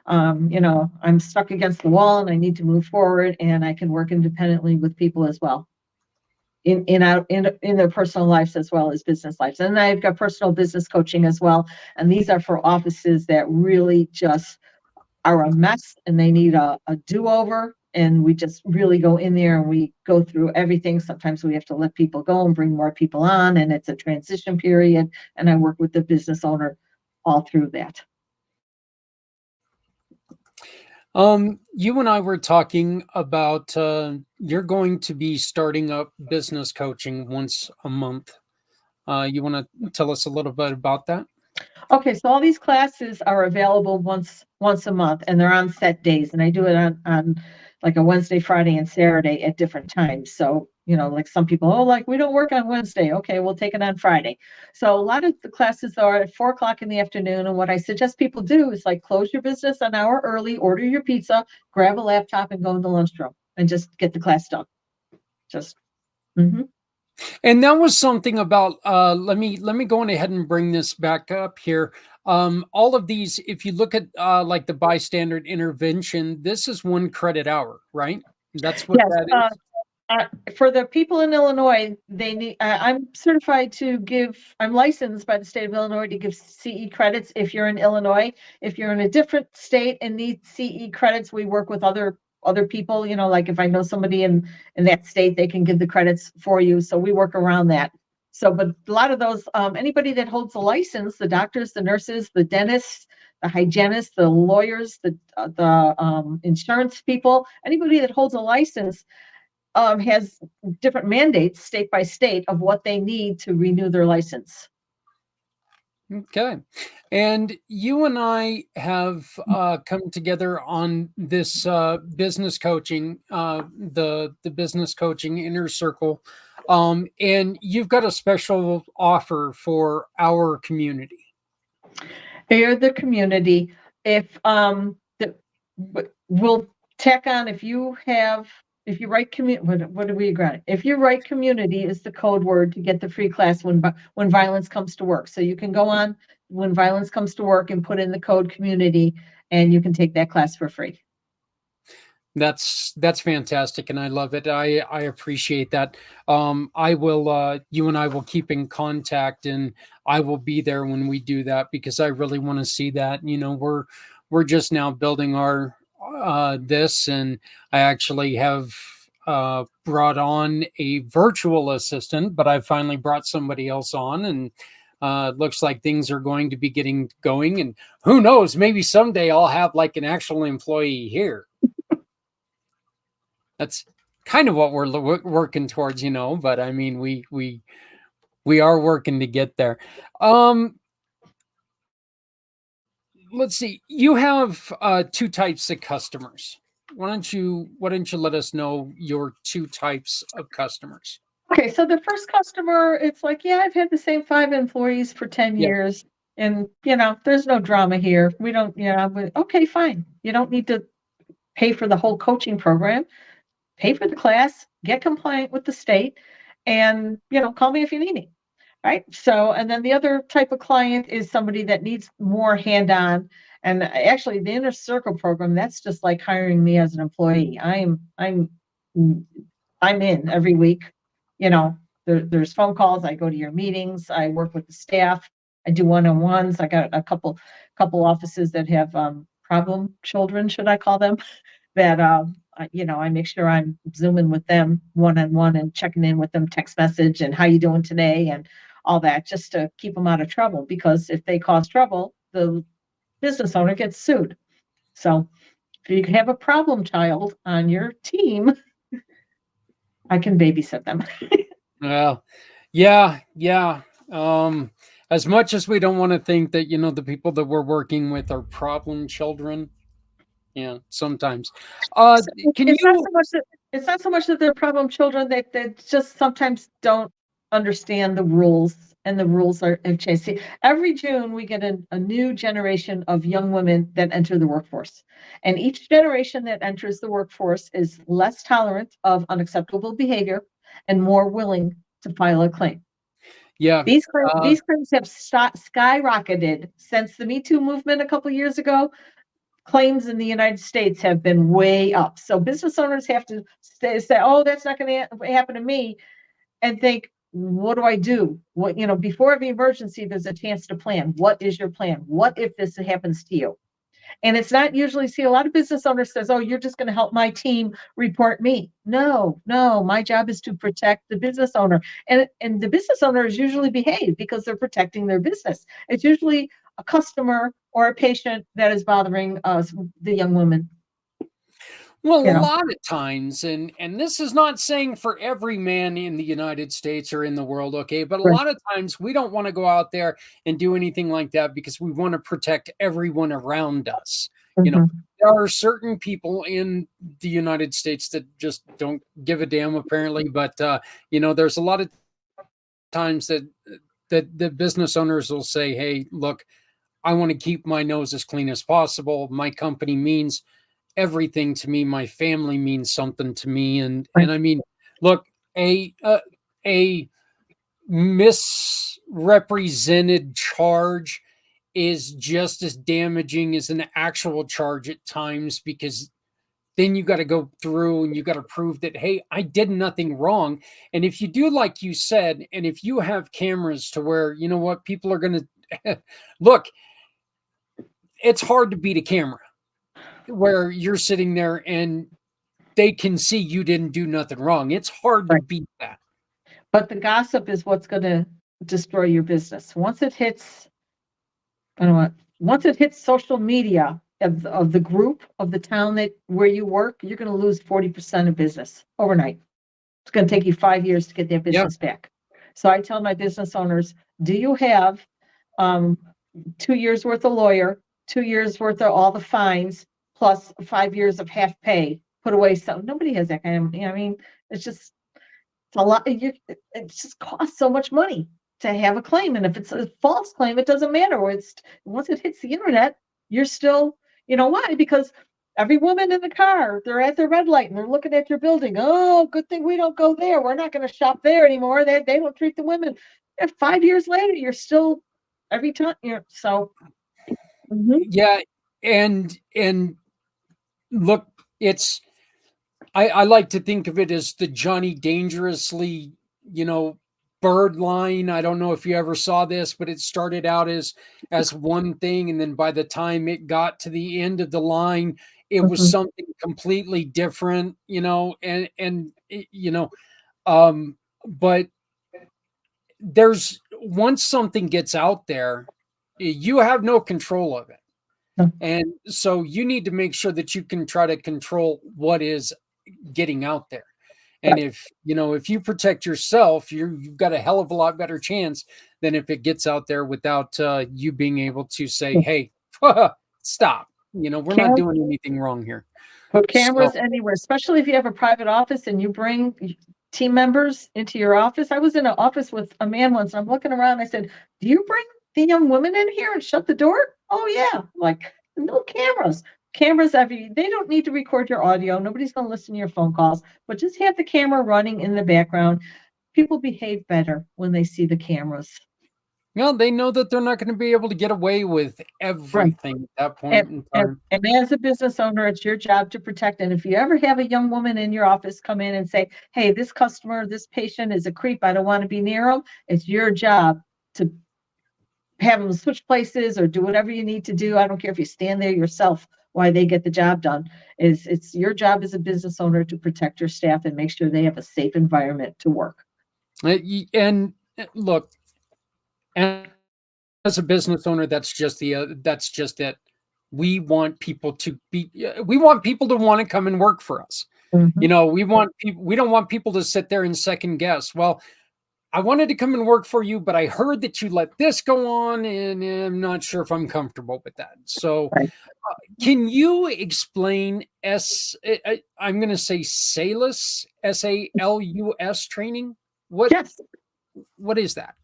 I'm stuck against the wall and I need to move forward, and I can work independently with people as well. in their personal lives as well as business lives. And I've got personal business coaching as well. And these are for offices that really just are a mess and they need a do-over. And we just really go in there and we go through everything. Sometimes we have to let people go and bring more people on, and it's a transition period. And I work with the business owner all through that. You and I were talking about you're going to be starting up business coaching once a month. You want to tell us a little bit about that? Okay, so all these classes are available once a month, and they're on set days, and I do it on like a Wednesday, Friday, and Saturday at different times. So, like some people, like we don't work on Wednesday. Okay, we'll take it on Friday. So a lot of the classes are at 4 o'clock in the afternoon, and what I suggest people do is like close your business an hour early, order your pizza, grab a laptop, and go in the lunchroom and just get the class done. Just. Mm-hmm. And that was something about let me go on ahead and bring this back up here. All of these, if you look at like the bystander intervention, this is 1 credit hour, right? That's what Yes, that is. for the people in Illinois, they need. I'm certified to give. I'm licensed by the state of Illinois to give CE credits. If you're in Illinois, if you're in a different state and need CE credits, we work with other people. Like if I know somebody in that state, they can give the credits for you. So we work around that. So, but a lot of those, anybody that holds a license, the doctors, the nurses, the dentists, the hygienists, the lawyers, the insurance people, anybody that holds a license has different mandates state by state of what they need to renew their license. Okay. And you and I have come together on this business coaching, the business coaching inner circle. And you've got a special offer for our community. They're the community. If we'll tack on, if you write what do we agree on? If you write community is the code word to get the free class when violence comes to work. So you can go on when violence comes to work and put in the code community, and you can take that class for free. That's fantastic, and I love it. I appreciate that. I will. You and I will keep in contact, and I will be there when we do that because I really want to see that. We're just now building our this, and I actually have brought on a virtual assistant, but I finally brought somebody else on, and it looks like things are going to be getting going. And who knows? Maybe someday I'll have like an actual employee here. That's kind of what we're working towards, but I mean, we are working to get there. Let's see. You have 2 types of customers. Why don't you let us know your 2 types of customers? Okay, so the first customer, it's like, yeah, I've had the same 5 employees for 10 years, and there's no drama here. We don't, okay, fine. You don't need to pay for the whole coaching program. Pay for the class, get compliant with the state, and call me if you need me. Right. So, and then the other type of client is somebody that needs more hand-on. And actually the inner circle program, that's just like hiring me as an employee. I'm in every week. There's phone calls, I go to your meetings, I work with the staff, I do one-on-ones. I got a couple offices that have problem children, should I call them, that I make sure I'm Zooming with them one-on-one and checking in with them, text message, and how you doing today, and all that, just to keep them out of trouble. Because if they cause trouble, the business owner gets sued. So if you have a problem child on your team, I can babysit them. Well, yeah. As much as we don't want to think that, the people that we're working with are problem children, yeah, sometimes. It's not so much that they're problem children, that they just sometimes don't understand the rules, and the rules have changed. See, every June we get a new generation of young women that enter the workforce, and each generation that enters the workforce is less tolerant of unacceptable behavior and more willing to file a claim. Yeah, these claims have skyrocketed since the Me Too movement a couple of years ago. Claims in the United States have been way up. So business owners have to say, oh, that's not going to happen to me. and think, what do I do? What, before every emergency, there's a chance to plan. What is your plan? What if this happens to you? And it's not usually, see, a lot of business owners says, oh, you're just going to help my team report me. No, my job is to protect the business owner. And the business owners usually behave because they're protecting their business. It's usually a customer or a patient that is bothering us, the young woman. Well, a lot of times, and this is not saying for every man in the United States or in the world, okay, but a lot of times we don't want to go out there and do anything like that because we want to protect everyone around us. There are certain people in the United States that just don't give a damn, apparently, but there's a lot of times that the business owners will say, hey, look, I want to keep my nose as clean as possible. My company means everything to me. My family means something to me. And I mean, look, a misrepresented charge is just as damaging as an actual charge at times, because then you got to go through and you got to prove that, hey, I did nothing wrong. And if you do, like you said, and if you have cameras to where, you know what, people are going to look, it's hard to beat a camera where you're sitting there and they can see you didn't do nothing wrong. It's hard to beat that. But the gossip is what's going to destroy your business. Once it hits social media of the group, of the town where you work, you're going to lose 40% of business overnight. It's going to take you 5 years to get that business back. So I tell my business owners, do you have 2 years worth of lawyer, 2 years worth of all the fines, plus 5 years of half pay put away? So nobody has that kind of, I mean, it's a lot. It just costs so much money to have a claim. And if it's a false claim, it doesn't matter. Once it hits the internet, you're still, why? Because every woman in the car, they're at the red light and they're looking at your building. Oh, good thing we don't go there. We're not going to shop there anymore. They don't treat the women. And 5 years later, you're still every time. So. Yeah. And look, I like to think of it as the Johnny Dangerously, bird line. I don't know if you ever saw this, but it started out as one thing, and then by the time it got to the end of the line, it was something completely different, but there's, once something gets out there, you have no control of it. And so you need to make sure that you can try to control what is getting out there. And if you protect yourself, you've got a hell of a lot better chance than if it gets out there without you being able to say, hey, stop. We're not doing anything wrong here. Put cameras anywhere, especially if you have a private office and you bring team members into your office. I was in an office with a man once, and I'm looking around. I said, do you bring the young women in here and shut the door? Oh, yeah. Like, no cameras. Cameras they don't need to record your audio. Nobody's going to listen to your phone calls, but just have the camera running in the background. People behave better when they see the cameras. They know that they're not going to be able to get away with everything at that point in time. And as a business owner, it's your job to protect. And if you ever have a young woman in your office come in and say, hey, this customer, this patient is a creep, I don't want to be near them, it's your job to have them switch places or do whatever you need to do. I don't care if you stand there yourself while they get the job done. It's your job as a business owner to protect your staff and make sure they have a safe environment to work. And look, and as a business owner, that's just it. We want people to want to come and work for us. We don't want people to sit there and second guess. Well, I wanted to come and work for you, but I heard that you let this go on, and I'm not sure if I'm comfortable with that. So can you explain I'm going to say SALUS, SALUS training? What is that?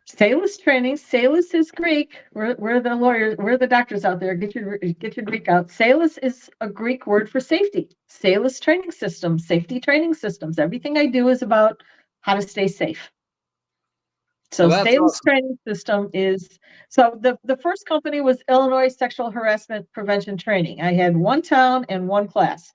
SALUS training. SALUS is Greek. We're the lawyers. We're the doctors out there. Get your Greek out. SALUS is a Greek word for safety. SALUS training systems, safety training systems. Everything I do is about how to stay safe. So SALUS training system is, the first company was Illinois Sexual Harassment Prevention Training. I had one town and one class.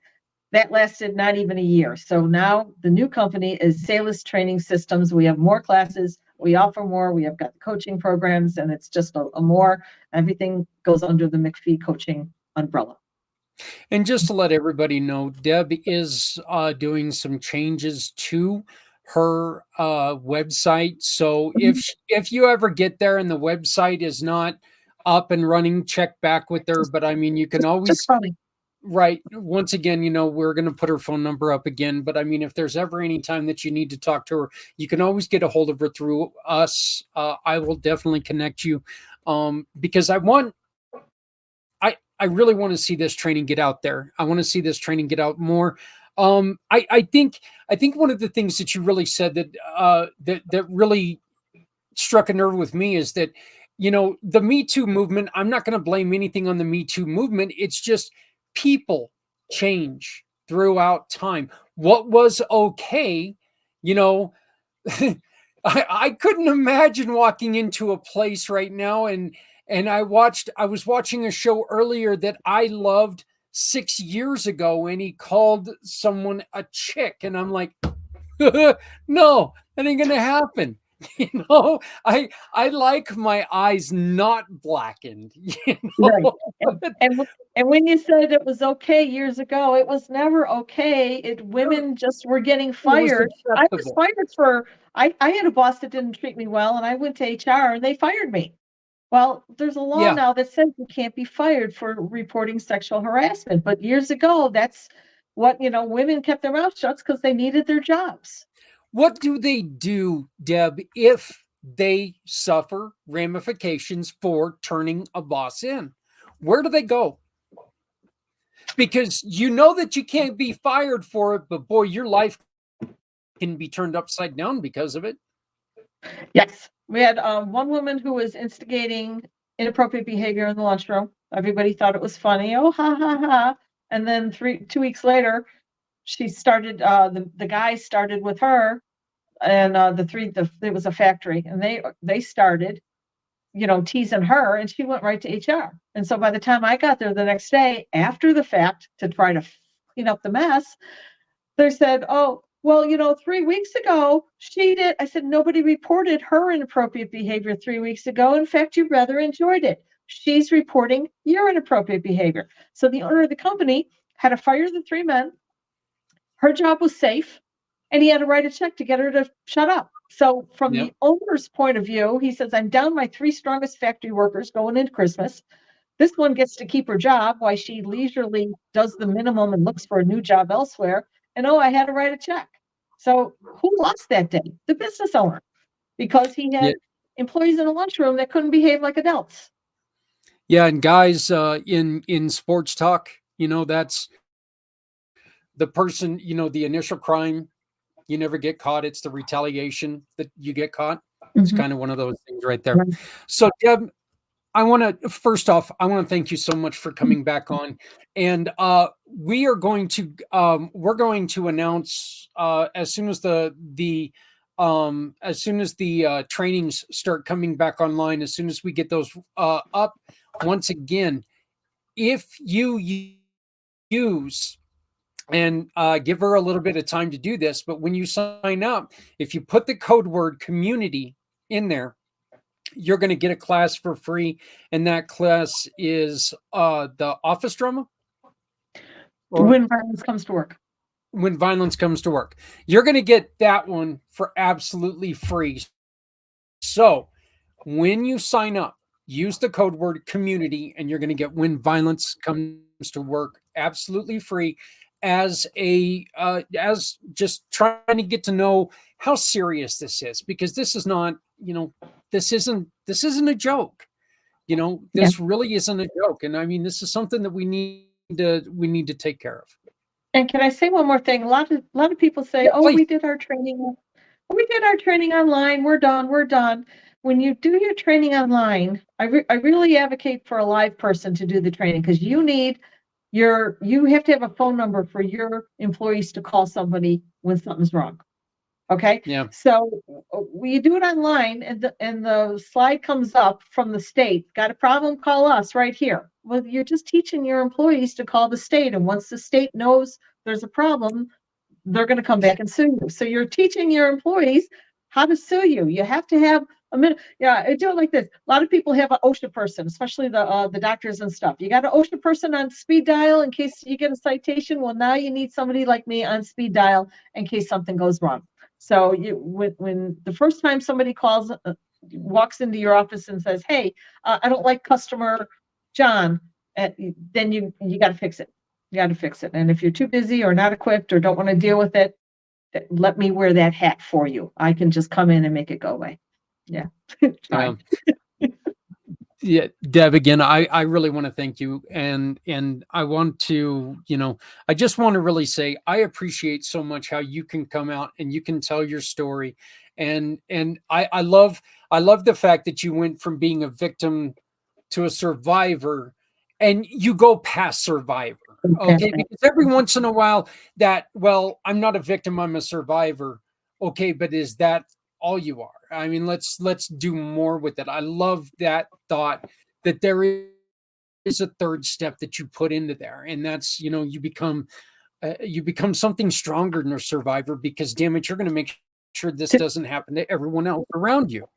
that lasted not even a year. So now the new company is Salus Training Systems. We have more classes. We offer more. We have got the coaching programs, and it's just a more, everything goes under the McPhee Coaching umbrella. And just to let everybody know, Deb is doing some changes to her website. So if you ever get there and the website is not up and running, check back with her. But I mean, you can always, right. Once again, we're going to put her phone number up again. But I mean, if there's ever any time that you need to talk to her, you can always get a hold of her through us. I will definitely connect you because I really want to see this training get out there. I want to see this training get out more. I think one of the things that you really said that really struck a nerve with me is that, the Me Too movement, I'm not going to blame anything on the Me Too movement. It's just people change throughout time. What was okay, I couldn't imagine walking into a place right now and I was watching a show earlier that I loved 6 years ago, and he called someone a chick, and I'm like, no, that ain't gonna happen. I like my eyes not blackened. Right. And when you said it was okay years ago, it was never okay. Women just were getting fired. I was fired for I had a boss that didn't treat me well, and I went to HR and they fired me. Well, there's a law now that says you can't be fired for reporting sexual harassment. But years ago, that's what, women kept their mouth shut because they needed their jobs. What do they do, Deb, if they suffer ramifications for turning a boss in? Where do they go? Because you know that you can't be fired for it, but boy, your life can be turned upside down because of it. Yes. We had one woman who was instigating inappropriate behavior in the lunchroom. Everybody thought it was funny. Oh, ha, ha, ha. And then 2 weeks later, she started, the guy started with her, and it was a factory, and they started, teasing her, and she went right to HR. And so by the time I got there the next day, after the fact, to try to clean up the mess, they said, oh, well, 3 weeks ago, she did. I said, nobody reported her inappropriate behavior 3 weeks ago. In fact, you rather enjoyed it. She's reporting your inappropriate behavior. So the owner of the company had to fire the 3 men. Her job was safe, and he had to write a check to get her to shut up. So from the owner's point of view, he says, I'm down my 3 strongest factory workers going into Christmas. This one gets to keep her job while she leisurely does the minimum and looks for a new job elsewhere. And I had to write a check. So who lost that day? The business owner, because he had employees in a lunchroom that couldn't behave like adults. Yeah, and guys, in sports talk, that's the person, the initial crime, you never get caught. It's the retaliation that you get caught. It's kind of one of those things right there. Right. So, Deb, first off, I want to thank you so much for coming back on. And we're going to announce as soon as the trainings start coming back online, as soon as we get those up. Once again, if you use, and give her a little bit of time to do this, but when you sign up, if you put the code word community in there, you're going to get a class for free, and that class is the office drama. When violence comes to work. When violence comes to work. You're going to get that one for absolutely free. So when you sign up, use the code word community, and you're going to get When Violence Comes to Work absolutely free, as just trying to get to know how serious this is, because this is not, this isn't a joke. This really isn't a joke. And I mean, this is something that we need to take care of. And can I say one more thing? A lot of people say, we did our training online. We're done. When you do your training online, I really advocate for a live person to do the training, because you have to have a phone number for your employees to call somebody when something's wrong. Okay. Yeah. So we do it online, and the slide comes up from the state. Got a problem? Call us right here. Well, you're just teaching your employees to call the state, and once the state knows there's a problem, they're going to come back and sue you. So you're teaching your employees how to sue you. You have to have a minute. Yeah, I do it like this. A lot of people have an OSHA person, especially the doctors and stuff. You got an OSHA person on speed dial in case you get a citation. Well, now you need somebody like me on speed dial in case something goes wrong. So when the first time somebody calls, walks into your office and says, "Hey, I don't like customer John," then you got to fix it. You got to fix it. And if you're too busy or not equipped or don't want to deal with it, let me wear that hat for you. I can just come in and make it go away. Yeah. Yeah, Deb, again, I really want to thank you. And I want to, I just want to really say, I appreciate so much how you can come out and you can tell your story. And I love the fact that you went from being a victim to a survivor and you go past survivor. Okay. Because every once in a while well, I'm not a victim, I'm a survivor. Okay. But is that all you are? I mean, let's do more with it. I love that thought that there is a third step that you put into there. And that's, you become something stronger than a survivor because damn it, you're going to make sure this doesn't happen to everyone else around you.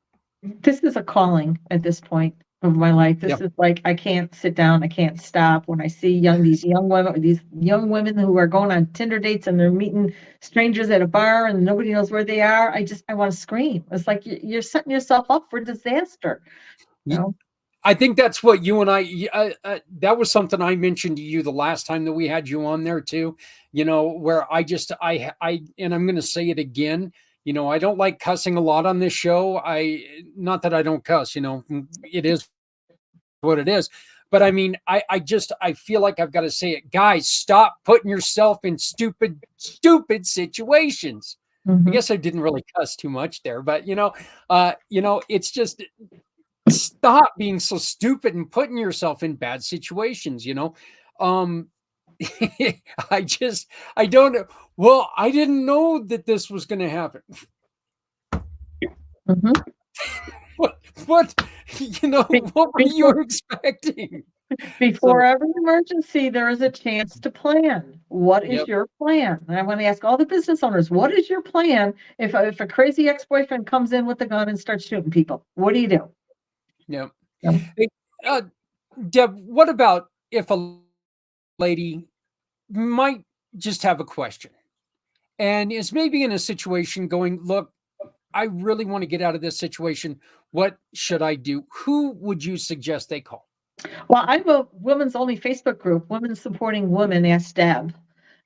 This is a calling at this point of my life. This is like, I can't sit down. I can't stop. When I see these young women who are going on Tinder dates and they're meeting strangers at a bar and nobody knows where they are. I want to scream. It's like you're setting yourself up for disaster. I think that's what you and I, that was something I mentioned to you the last time that we had you on there too, where and I'm going to say it again. I don't like cussing a lot on this show. Not that I don't cuss, it is what it is. But I mean, I feel like I've got to say it. Guys, stop putting yourself in stupid situations. I guess I didn't really cuss too much there, but it's just stop being so stupid and putting yourself in bad situations, I don't know. Well, I didn't know that this was going to happen. What what were you expecting? Before every emergency, there is a chance to plan. What is your plan? And I want to ask all the business owners, what is your plan if a crazy ex-boyfriend comes in with a gun and starts shooting people? What do you do? Yeah. Hey, Deb, what about if a lady might just have a question and is maybe in a situation going, look, I really want to get out of this situation. What should I do? Who would you suggest they call? Well, I have a women's only Facebook group, Women Supporting Women, Ask Deb.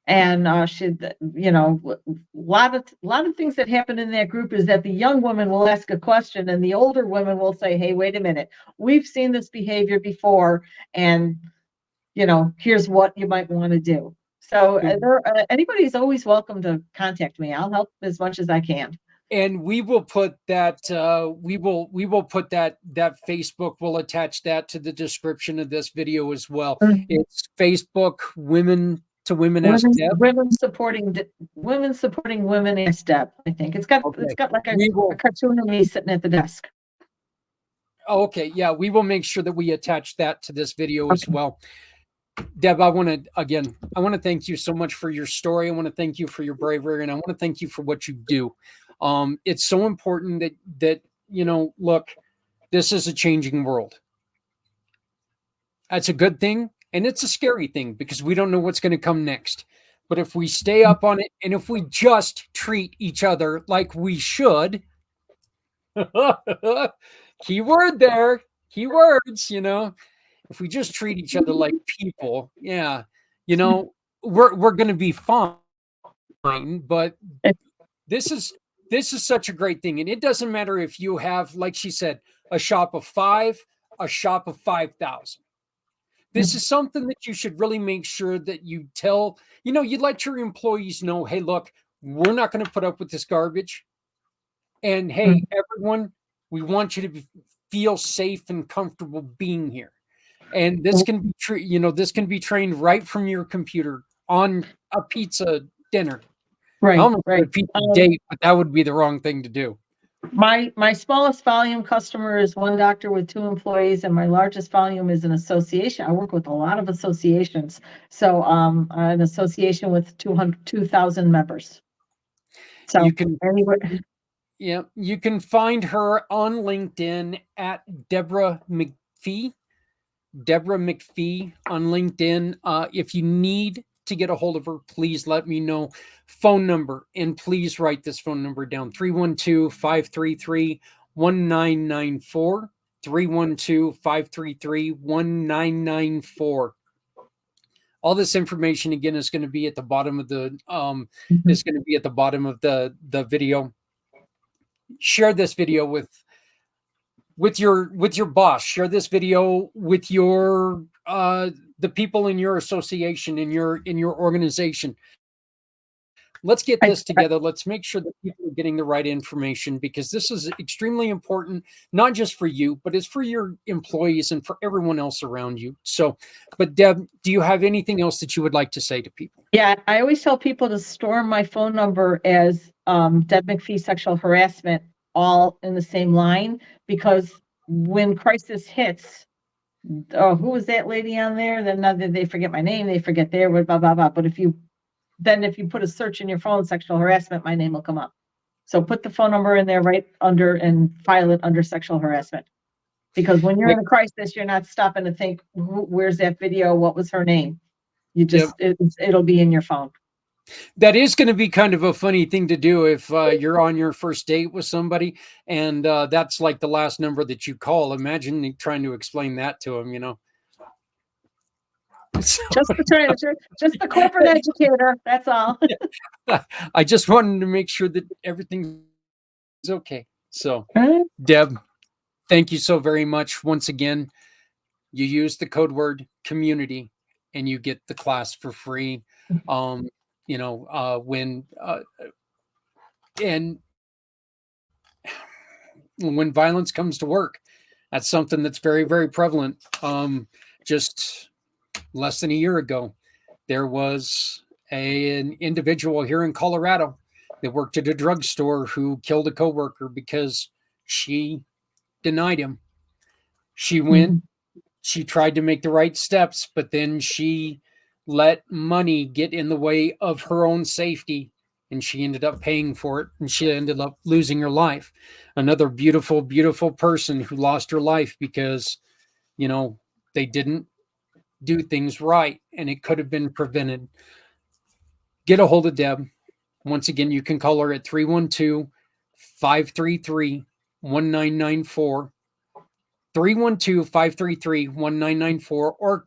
And a lot of things that happen in that group is that the young woman will ask a question and the older women will say, hey, wait a minute, we've seen this behavior before. And, here's what you might want to do. So anybody's always welcome to contact me. I'll help as much as I can. And we will put that we will put that Facebook, we'll attach that to the description of this video as well. It's Facebook Women to Women Ask Deb. Women supporting women Ask Deb. I think it's got like a cartoon of me sitting at the desk. Oh, okay, yeah, we will make sure that we attach that to this video as well. Deb, I want to thank you so much for your story. I want to thank you for your bravery, and I want to thank you for what you do. It's so important that look, this is a changing world. That's a good thing, and it's a scary thing because we don't know what's going to come next. But if we stay up on it, and if we just treat each other like we should, keyword there, keywords, if we just treat each other like people, we're going to be fine. But this is such a great thing. And it doesn't matter if you have, like she said, a shop of 5, a shop of 5,000. This is something that you should really make sure that you tell, you let your employees know, hey, look, we're not going to put up with this garbage. And hey, everyone, we want you to feel safe and comfortable being here. And this can be, this can be trained right from your computer on a pizza dinner. Right. A pizza date, but that would be the wrong thing to do. My smallest volume customer is one doctor with 2 employees, and my largest volume is an association. I work with a lot of associations. So, an association with 2,000 members. So You can, anywhere, yeah, you can find her on LinkedIn at Deborah McPhee. Deborah McPhee on LinkedIn. If you need to get a hold of her, please let me know. Phone number, and please write this phone number down: 312-533-1994. 312-533-1994. All this information again is going to be at the bottom of the video. Share this video with your boss. Share this video with your the people in your association, in your organization. Let's get this together. Let's make sure that people are getting the right information, because this is extremely important, not just for you, but it's for your employees and for everyone else around you. So, but Deb, do you have anything else that you would like to say to people? Yeah, I always tell people to store my phone number as Deb McPhee Sexual Harassment, all in the same line, because when crisis hits, oh, who was that lady on there? Then they forget my name, they forget their blah blah blah. But if you put a search in your phone, sexual harassment, my name will come up. So put the phone number in there right under and file it under sexual harassment. Because when you're in a crisis, you're not stopping to think, where's that video? What was her name? You just, it'll be in your phone. That is going to be kind of a funny thing to do if you're on your first date with somebody and that's like the last number that you call. Imagine trying to explain that to them, you know. Just the corporate educator. That's all. I just wanted to make sure that everything's okay. So, Deb, thank you so very much. Once again, you use the code word community and you get the class for free. You know, when violence comes to work, that's something that's very, very prevalent. Just less than a year ago, there was an individual here in Colorado that worked at a drugstore who killed a coworker because she denied him. She went, she tried to make the right steps, but then she let money get in the way of her own safety, and she ended up paying for it, and she ended up losing her life. Another beautiful, beautiful person who lost her life because, you know, they didn't do things right, and it could have been prevented. Get a hold of Deb. Once again, you can call her at 312-533-1994, 312-533-1994, or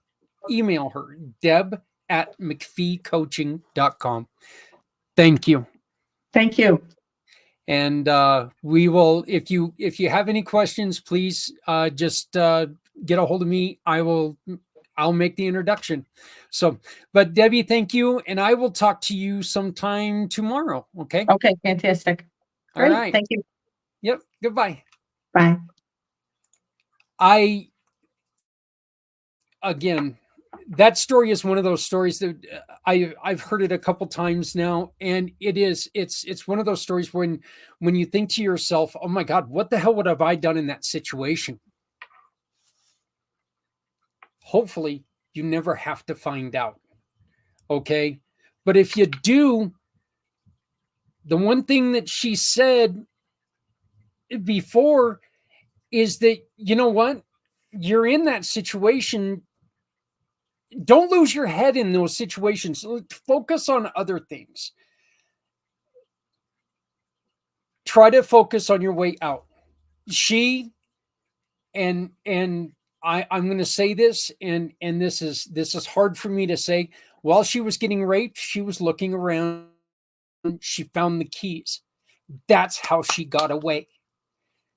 email her, deb@mcpheecoaching.com. Thank you. Thank you. And we will, if you have any questions, please just get a hold of me. I'll make the introduction. So, but Debbie, thank you. And I will talk to you sometime tomorrow. Okay. Okay. Fantastic. Great. All right. Thank you. Yep. Goodbye. Bye. Again, that story is one of those stories that I've heard it a couple times now. And it's one of those stories when you think to yourself, oh my God, what the hell would have I done in that situation? Hopefully you never have to find out. Okay. But if you do, the one thing that she said before is that, you know what? You're in that situation. Don't lose your head in those situations. Focus on other things. Try to focus on your way out. I'm going to say this, and this is hard for me to say. While she was getting raped, she was looking around. She found the keys. That's how she got away.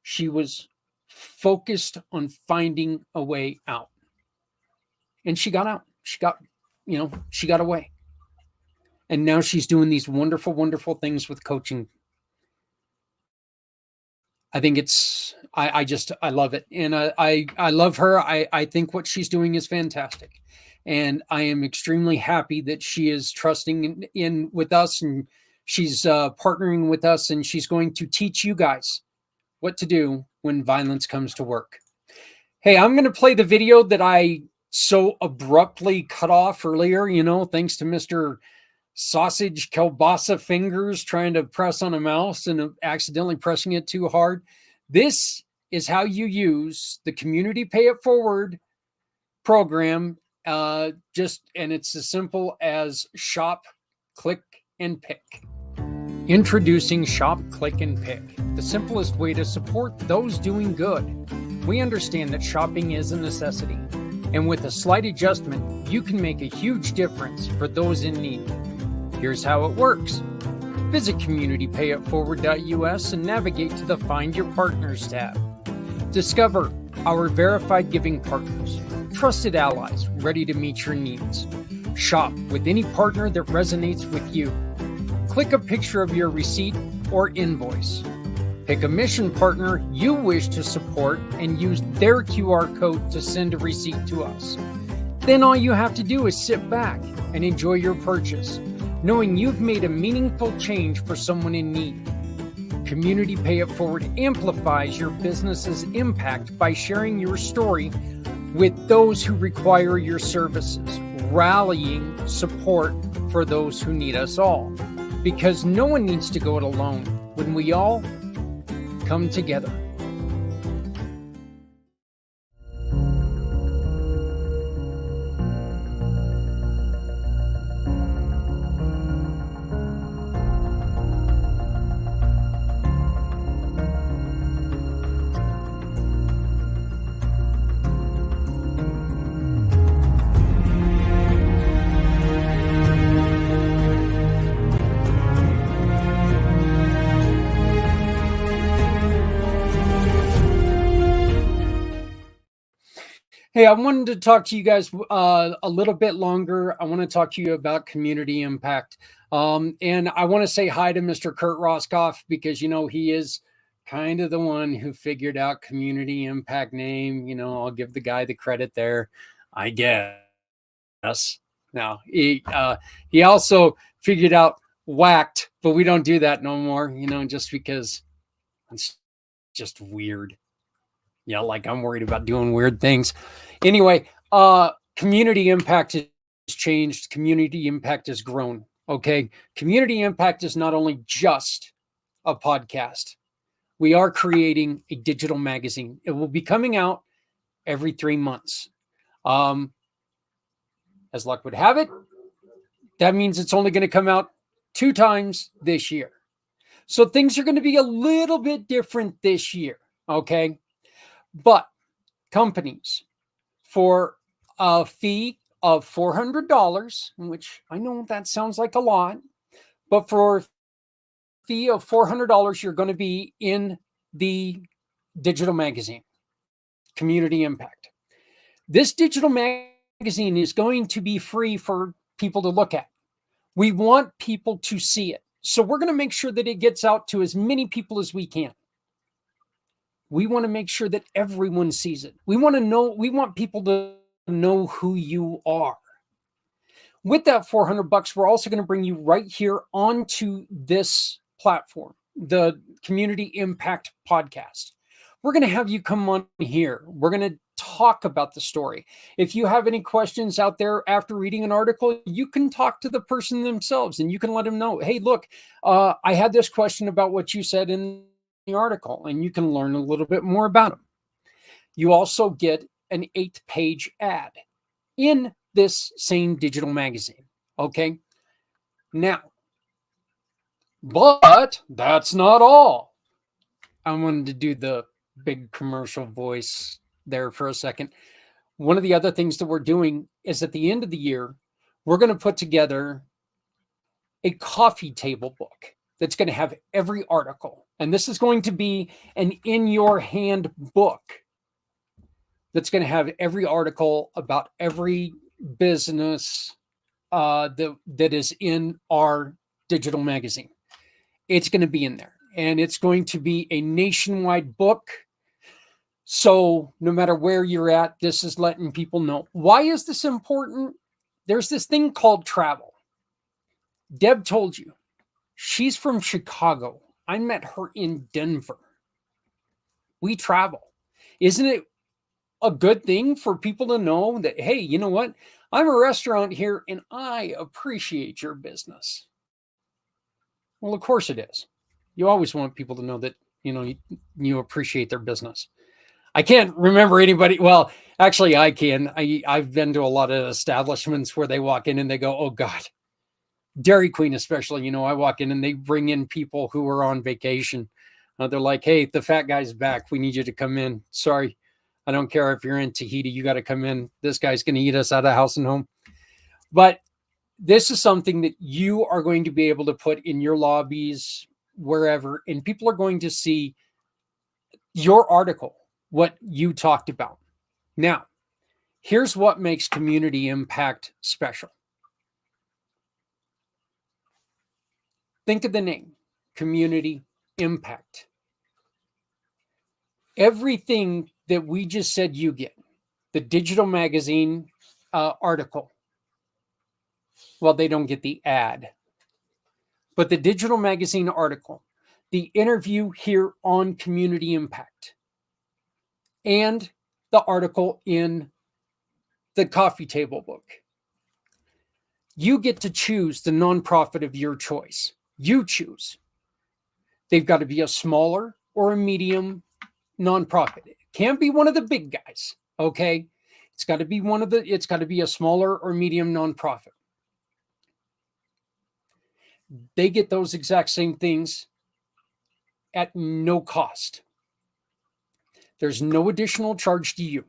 She was focused on finding a way out. And she got out. She got away. And now she's doing these wonderful, wonderful things with coaching. I think I love it. And I love her. I think what she's doing is fantastic. And I am extremely happy that she is trusting in with us, and she's partnering with us, and she's going to teach you guys what to do when violence comes to work. Hey, I'm going to play the video that I so abruptly cut off earlier, thanks to Mr. Sausage Kielbasa Fingers trying to press on a mouse and accidentally pressing it too hard. This is how you use the Community Pay It Forward program. And it's as simple as shop, click, and pick. Introducing Shop, Click, and Pick, the simplest way to support those doing good. We understand that shopping is a necessity, and with a slight adjustment, you can make a huge difference for those in need. Here's how it works. Visit communitypayitforward.us and navigate to the Find Your Partners tab. Discover our verified giving partners, trusted allies ready to meet your needs. Shop with any partner that resonates with you. Click a picture of your receipt or invoice. Pick a mission partner you wish to support and use their QR code to send a receipt to us. Then all you have to do is sit back and enjoy your purchase, knowing you've made a meaningful change for someone in need. Community Pay It Forward amplifies your business's impact by sharing your story with those who require your services, rallying support for those who need us all. Because no one needs to go it alone when we all come together. Hey, I wanted to talk to you guys a little bit longer. I want to talk to you about community impact. And I want to say hi to Mr. Kurt Roskoff because, he is kind of the one who figured out community impact name. I'll give the guy the credit there, I guess. Now, he also figured out whacked, but we don't do that no more, just because it's just weird. Yeah, like I'm worried about doing weird things. Anyway, community impact has changed. Community impact has grown. Okay. Community impact is not only just a podcast. We are creating a digital magazine. It will be coming out every 3 months. As luck would have it, that means it's only going to come out 2 times this year. So things are going to be a little bit different this year. Okay. But companies, for a fee of $400, which I know that sounds like a lot, but for a fee of $400, you're going to be in the digital magazine, Community Impact. This digital magazine is going to be free for people to look at. We want people to see it. So we're going to make sure that it gets out to as many people as we can. We want to make sure that everyone sees it. We want people to know who you are. With that $400, we're also going to bring you right here onto this platform, the Community Impact Podcast. We're going to have you come on here. We're going to talk about the story. If you have any questions out there after reading an article, you can talk to the person themselves and you can let them know, hey, look, I had this question about what you said in the article, and you can learn a little bit more about them. You also get an 8-page ad in this same digital magazine. Okay. Now, but that's not all. I wanted to do the big commercial voice there for a second. One of the other things that we're doing is at the end of the year, we're going to put together a coffee table book that's going to have every article. And this is going to be an in-your-hand book that's going to have every article about every business that is in our digital magazine. It's going to be in there. And it's going to be a nationwide book. So no matter where you're at, this is letting people know. Why is this important? There's this thing called travel. Deb told you. She's from Chicago. I met her in Denver. We travel. Isn't it a good thing for people to know that, hey, you know what? I'm a restaurant here and I appreciate your business. Well, of course it is. You always want people to know that, you appreciate their business. I can't remember anybody. Well, actually I can. I've been to a lot of establishments where they walk in and they go, oh God, Dairy Queen, especially, I walk in and they bring in people who are on vacation. They're like, hey, the fat guy's back. We need you to come in. Sorry. I don't care if you're in Tahiti. You got to come in. This guy's going to eat us out of house and home. But this is something that you are going to be able to put in your lobbies, wherever, and people are going to see your article, what you talked about. Now, here's what makes Community IMpACT special. Think of the name, Community IMpACT. Everything that we just said you get, the digital magazine article, well, they don't get the ad, but the digital magazine article, the interview here on Community IMpACT, and the article in the coffee table book. You get to choose the nonprofit of your choice. You choose. They've got to be a smaller or a medium nonprofit. It can't be one of the big guys, okay? It's got to be a smaller or medium nonprofit. They get those exact same things at no cost. There's no additional charge to you.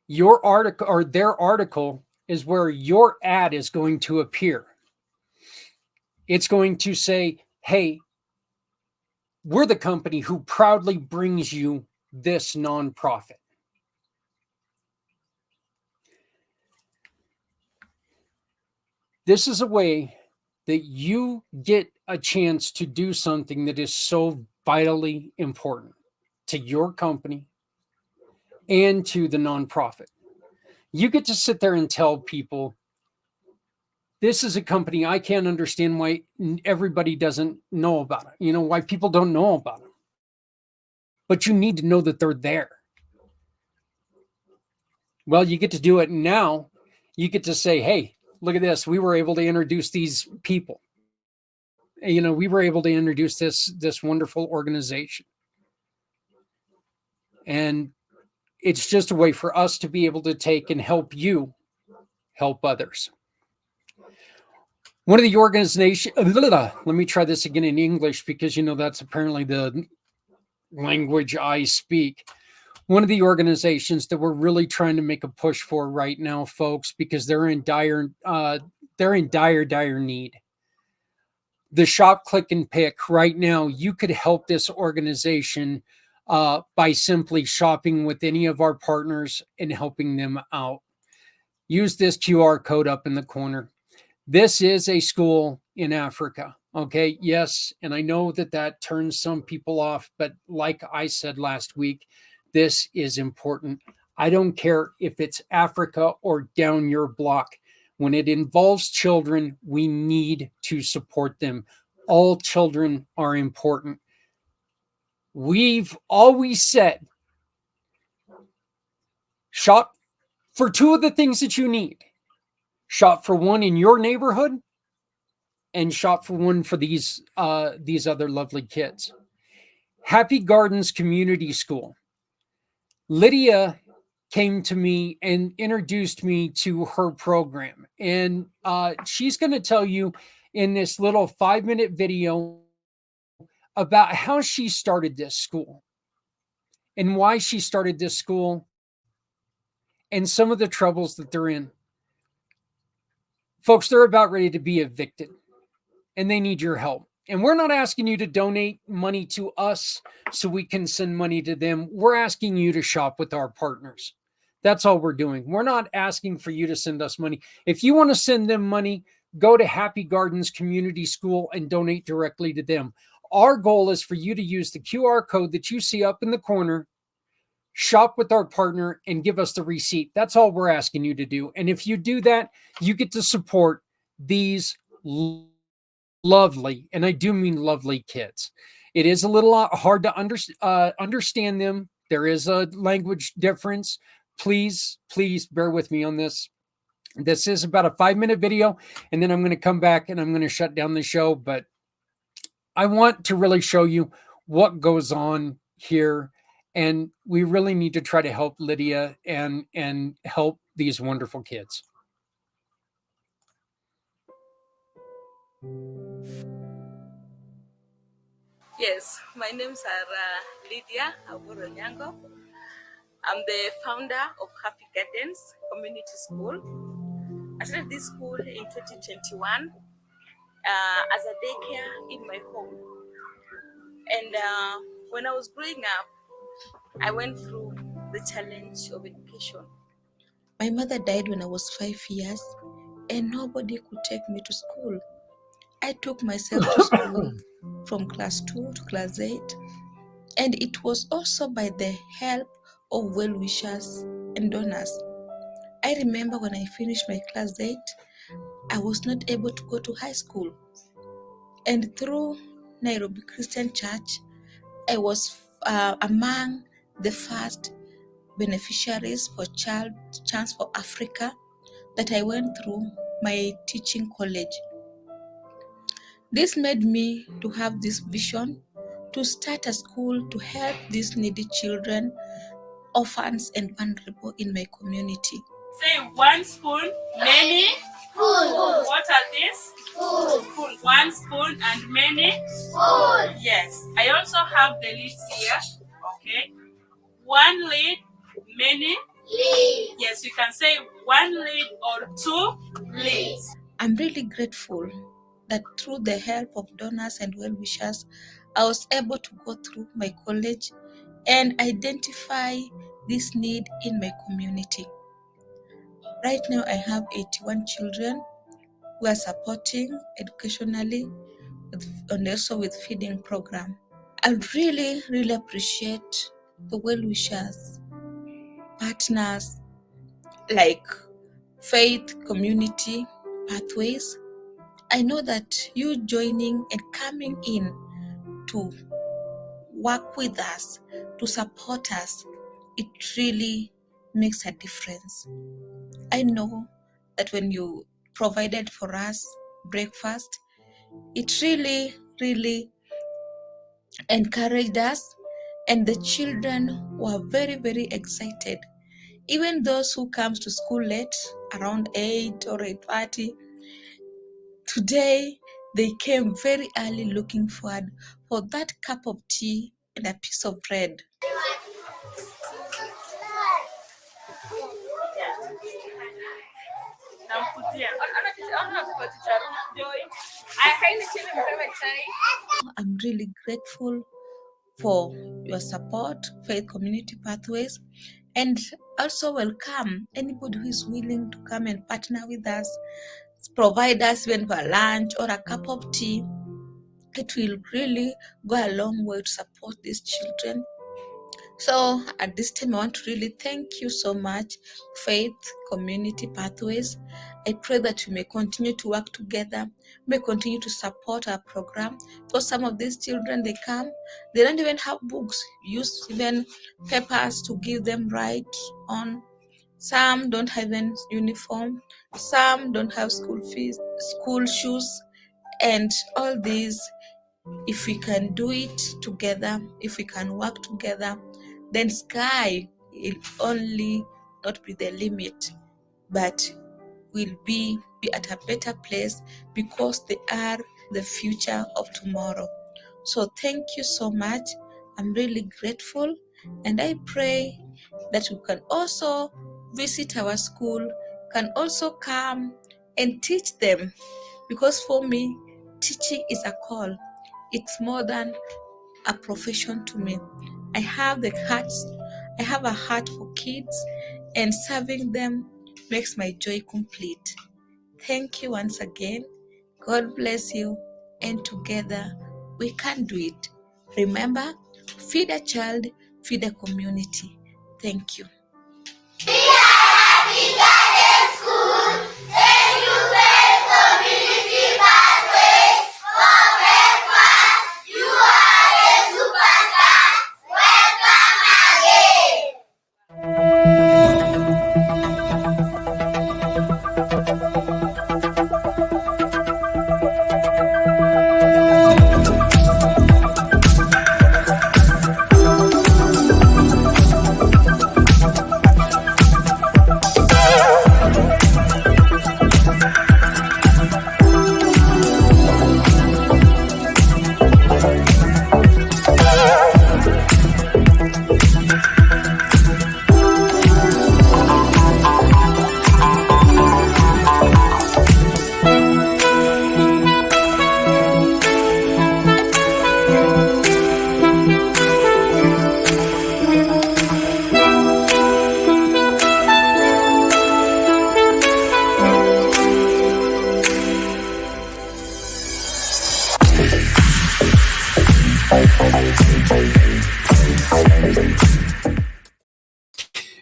Your article or their article is where your ad is going to appear. It's going to say, hey, we're the company who proudly brings you this nonprofit. This is a way that you get a chance to do something that is so vitally important to your company and to the nonprofit. You get to sit there and tell people, this is a company I can't understand why everybody doesn't know about it. Why people don't know about them. But you need to know that they're there. Well, you get to do it now. You get to say, hey, look at this. We were able to introduce these people. We were able to introduce this wonderful organization. And it's just a way for us to be able to take and help you help others. One of the organizations, let me try this again in English because, that's apparently the language I speak. One of the organizations that we're really trying to make a push for right now, folks, because they're in dire need. The Shop, Click, and Pick right now, you could help this organization by simply shopping with any of our partners and helping them out. Use this QR code up in the corner. This is a school in Africa. Okay. Yes. And I know that turns some people off, but like I said last week, this is important. I don't care if it's Africa or down your block. When it involves children, we need to support them. All children are important. We've always said, shop for two of the things that you need. Shop for one in your neighborhood and shop for one for these other lovely kids. Happy Gardens Community School. Lydia came to me and introduced me to her program. And she's going to tell you in this little 5-minute video about how she started this school and why she started this school and some of the troubles that they're in. Folks, they're about ready to be evicted and they need your help. And we're not asking you to donate money to us so we can send money to them. We're asking you to shop with our partners. That's all we're doing. We're not asking for you to send us money. If you want to send them money, go to Happy Gardens Community School and donate directly to them. Our goal is for you to use the QR code that you see up in the corner, shop with our partner, and give us the receipt. That's all we're asking you to do. And if you do that, you get to support these lovely, and I do mean lovely kids. It is a little hard to understand them. There is a language difference. Please bear with me on this. This is about a 5-minute video, and then I'm going to come back and I'm going to shut down the show. But I want to really show you what goes on here, and we really need to try to help Lydia and help these wonderful kids. Yes, my name's Lydia Aburonyango. I'm the founder of Happy Gardens Community School. I started this school in 2021 as a daycare in my home. And when I was growing up, I went through the challenge of education. My mother died when I was 5 years, and nobody could take me to school. I took myself to school from class 2 to class 8, and it was also by the help of well-wishers and donors. I remember when I finished my class 8, I was not able to go to high school. And through Nairobi Christian Church, I was among the first beneficiaries for Chance for Africa that I went through my teaching college. This made me to have this vision to start a school to help these needy children, orphans, and vulnerable in my community. Say one spoon, many spoons. What are these? Spoons. One spoon and many spoons. Yes. I also have the lids here. Okay. One lid, many lids. Yes, you can say one lid or two lids. I'm really grateful that through the help of donors and well-wishers, I was able to go through my college and identify this need in my community. Right now, I have 81 children who are supporting educationally and also with feeding program. I really, really appreciate the well-wishers, partners like Faith Community Pathways. I know that you joining and coming in to work with us, to support us, it really makes a difference. I know that when you provided for us breakfast, it really, really encouraged us, and the children were very, very excited. Even those who comes to school late, around 8 or 8:30, today they came very early looking forward for that cup of tea and a piece of bread. I'm really grateful for your support, Faith Community Pathways, and also welcome anybody who is willing to come and partner with us, provide us even for lunch or a cup of tea. It will really go a long way to support these children. So at this time, I want to really thank you so much, Faith Community Pathways. I pray that we may continue to work together, may continue to support our program. For some of these children, they come, they don't even have books, use even papers to give them right on. Some don't have an uniform, some don't have school fees, school shoes, and all these. If we can do it together, if we can work together, then sky will only not be the limit, but will be at a better place because they are the future of tomorrow. So thank you so much. I'm really grateful, and I pray that you can also visit our school, can also come and teach them, because for me, teaching is a call. It's more than a profession to me. I have a heart for kids, and serving them makes my joy complete. Thank you once again. God bless you, and together we can do it. Remember, feed a child, feed a community. Thank you.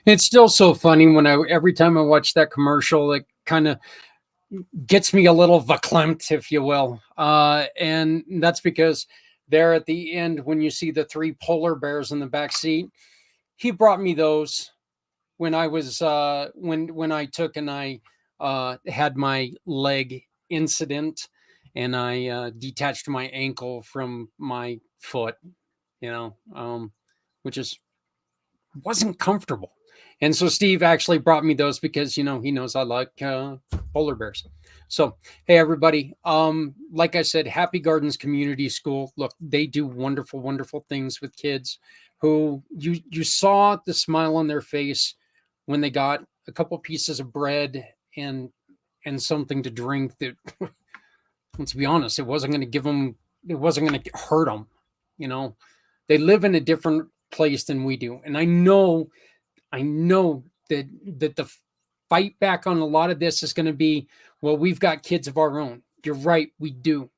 It's still so funny when every time I watch that commercial, it kind of gets me a little verklempt, if you will. And that's because there at the end, when you see the 3 polar bears in the back seat, he brought me those when I was when I took and I had my leg incident and I detached my ankle from my foot, which wasn't comfortable. And so Steve actually brought me those because, he knows I like polar bears. So, hey, everybody. Like I said, Happy Gardens Community School. Look, they do wonderful, wonderful things with kids who you saw the smile on their face when they got a couple pieces of bread and something to drink that, let's be honest, it wasn't going to hurt them. They live in a different place than we do. And I know that the fight back on a lot of this is going to be, well, we've got kids of our own. You're right, we do.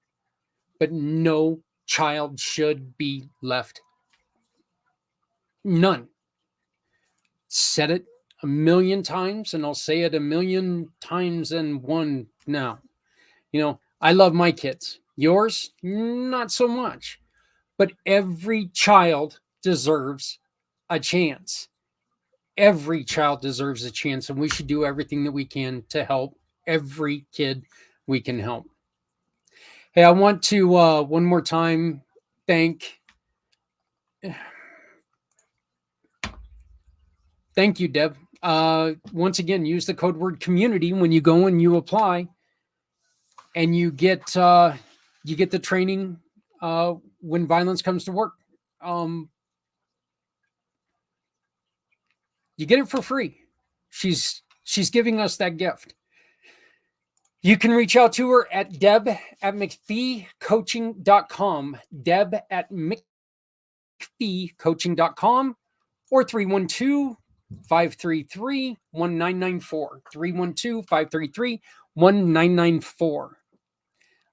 But no child should be left. None. Said it a million times, and I'll say it a million times and one now. I love my kids. Yours, not so much. But every child deserves a chance. Every child deserves a chance, and we should do everything that we can to help every kid we can help. Hey, I want to one more time thank you, Deb. Once again, use the code word community when you go and you apply, and you get the training when violence comes to work. You get it for free. She's giving us that gift. You can reach out to her at deb@mcpheecoaching.com, deb@mcpheecoaching.com, or 312-533-1994, 312-533-1994.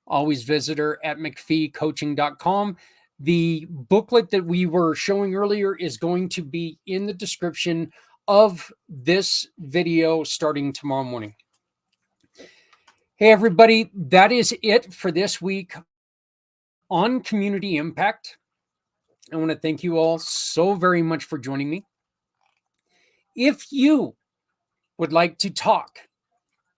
Always visit her at mcpheecoaching.com. The booklet that we were showing earlier is going to be in the description of this video starting tomorrow morning. Hey, everybody, that is it for this week on Community Impact. I want to thank you all so very much for joining me. If you would like to talk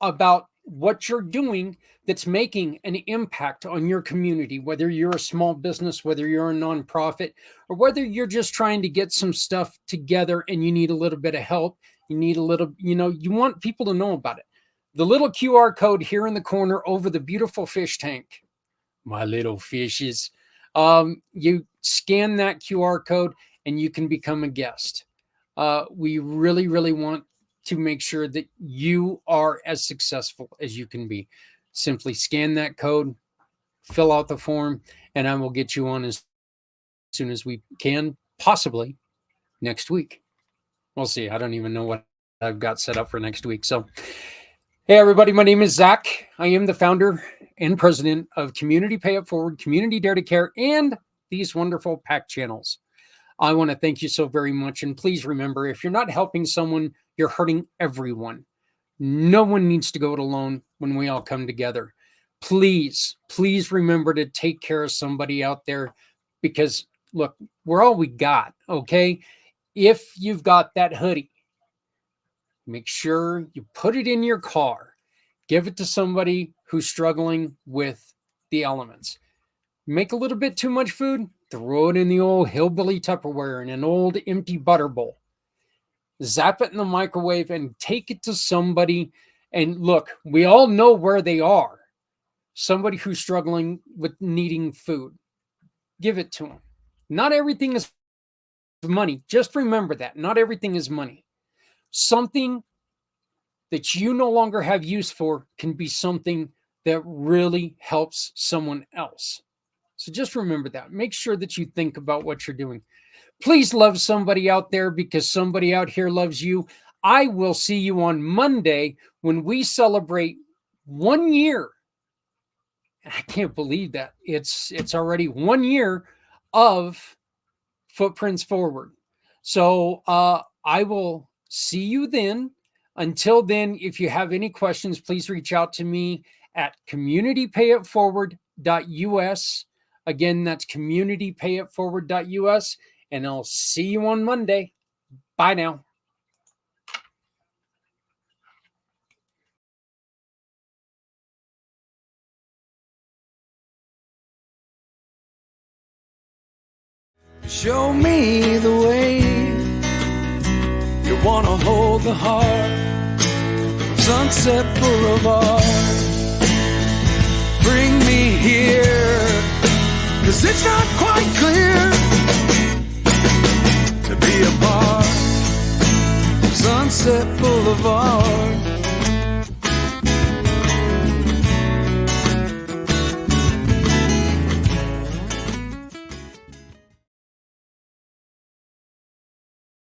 about what you're doing that's making an impact on your community, whether you're a small business, whether you're a nonprofit, or whether you're just trying to get some stuff together and you need a little bit of help, you need a little, you want people to know about it. The little QR code here in the corner over the beautiful fish tank, my little fishes, you scan that QR code and you can become a guest. We really, really want to make sure that you are as successful as you can be. Simply scan that code, fill out the form, and I will get you on as soon as we can, possibly next week. We'll see. I don't even know what I've got set up for next week. So, hey, everybody, my name is Zach. I am the founder and president of Community Pay It Forward, Community Dare to Care, and these wonderful pACT channels. I want to thank you so very much. And please remember, if you're not helping someone, you're hurting everyone. No one needs to go it alone when we all come together. Please, please remember to take care of somebody out there because, look, we're all we got, okay? If you've got that hoodie, make sure you put it in your car. Give it to somebody who's struggling with the elements. Make a little bit too much food, throw it in the old hillbilly Tupperware in an old empty butter bowl. Zap it in the microwave and take it to somebody. And look, we all know where they are. Somebody who's struggling with needing food. Give it to them. Not everything is money. Just remember that. Not everything is money. Something that you no longer have use for can be something that really helps someone else. So just remember that. Make sure that you think about what you're doing. Please love somebody out there because somebody out here loves you. I will see you on Monday when we celebrate 1 year. I can't believe that. It's already 1 year of footprints forward. So I will see you then. Until then, if you have any questions, please reach out to me at communitypayitforward.us. Again, that's communitypayitforward.us, and I'll see you on Monday. Bye now. Show me the way. You wanna hold the heart of Sunset Boulevard. Bring me here, 'cause it's not quite clear to be a part of Sunset Boulevard.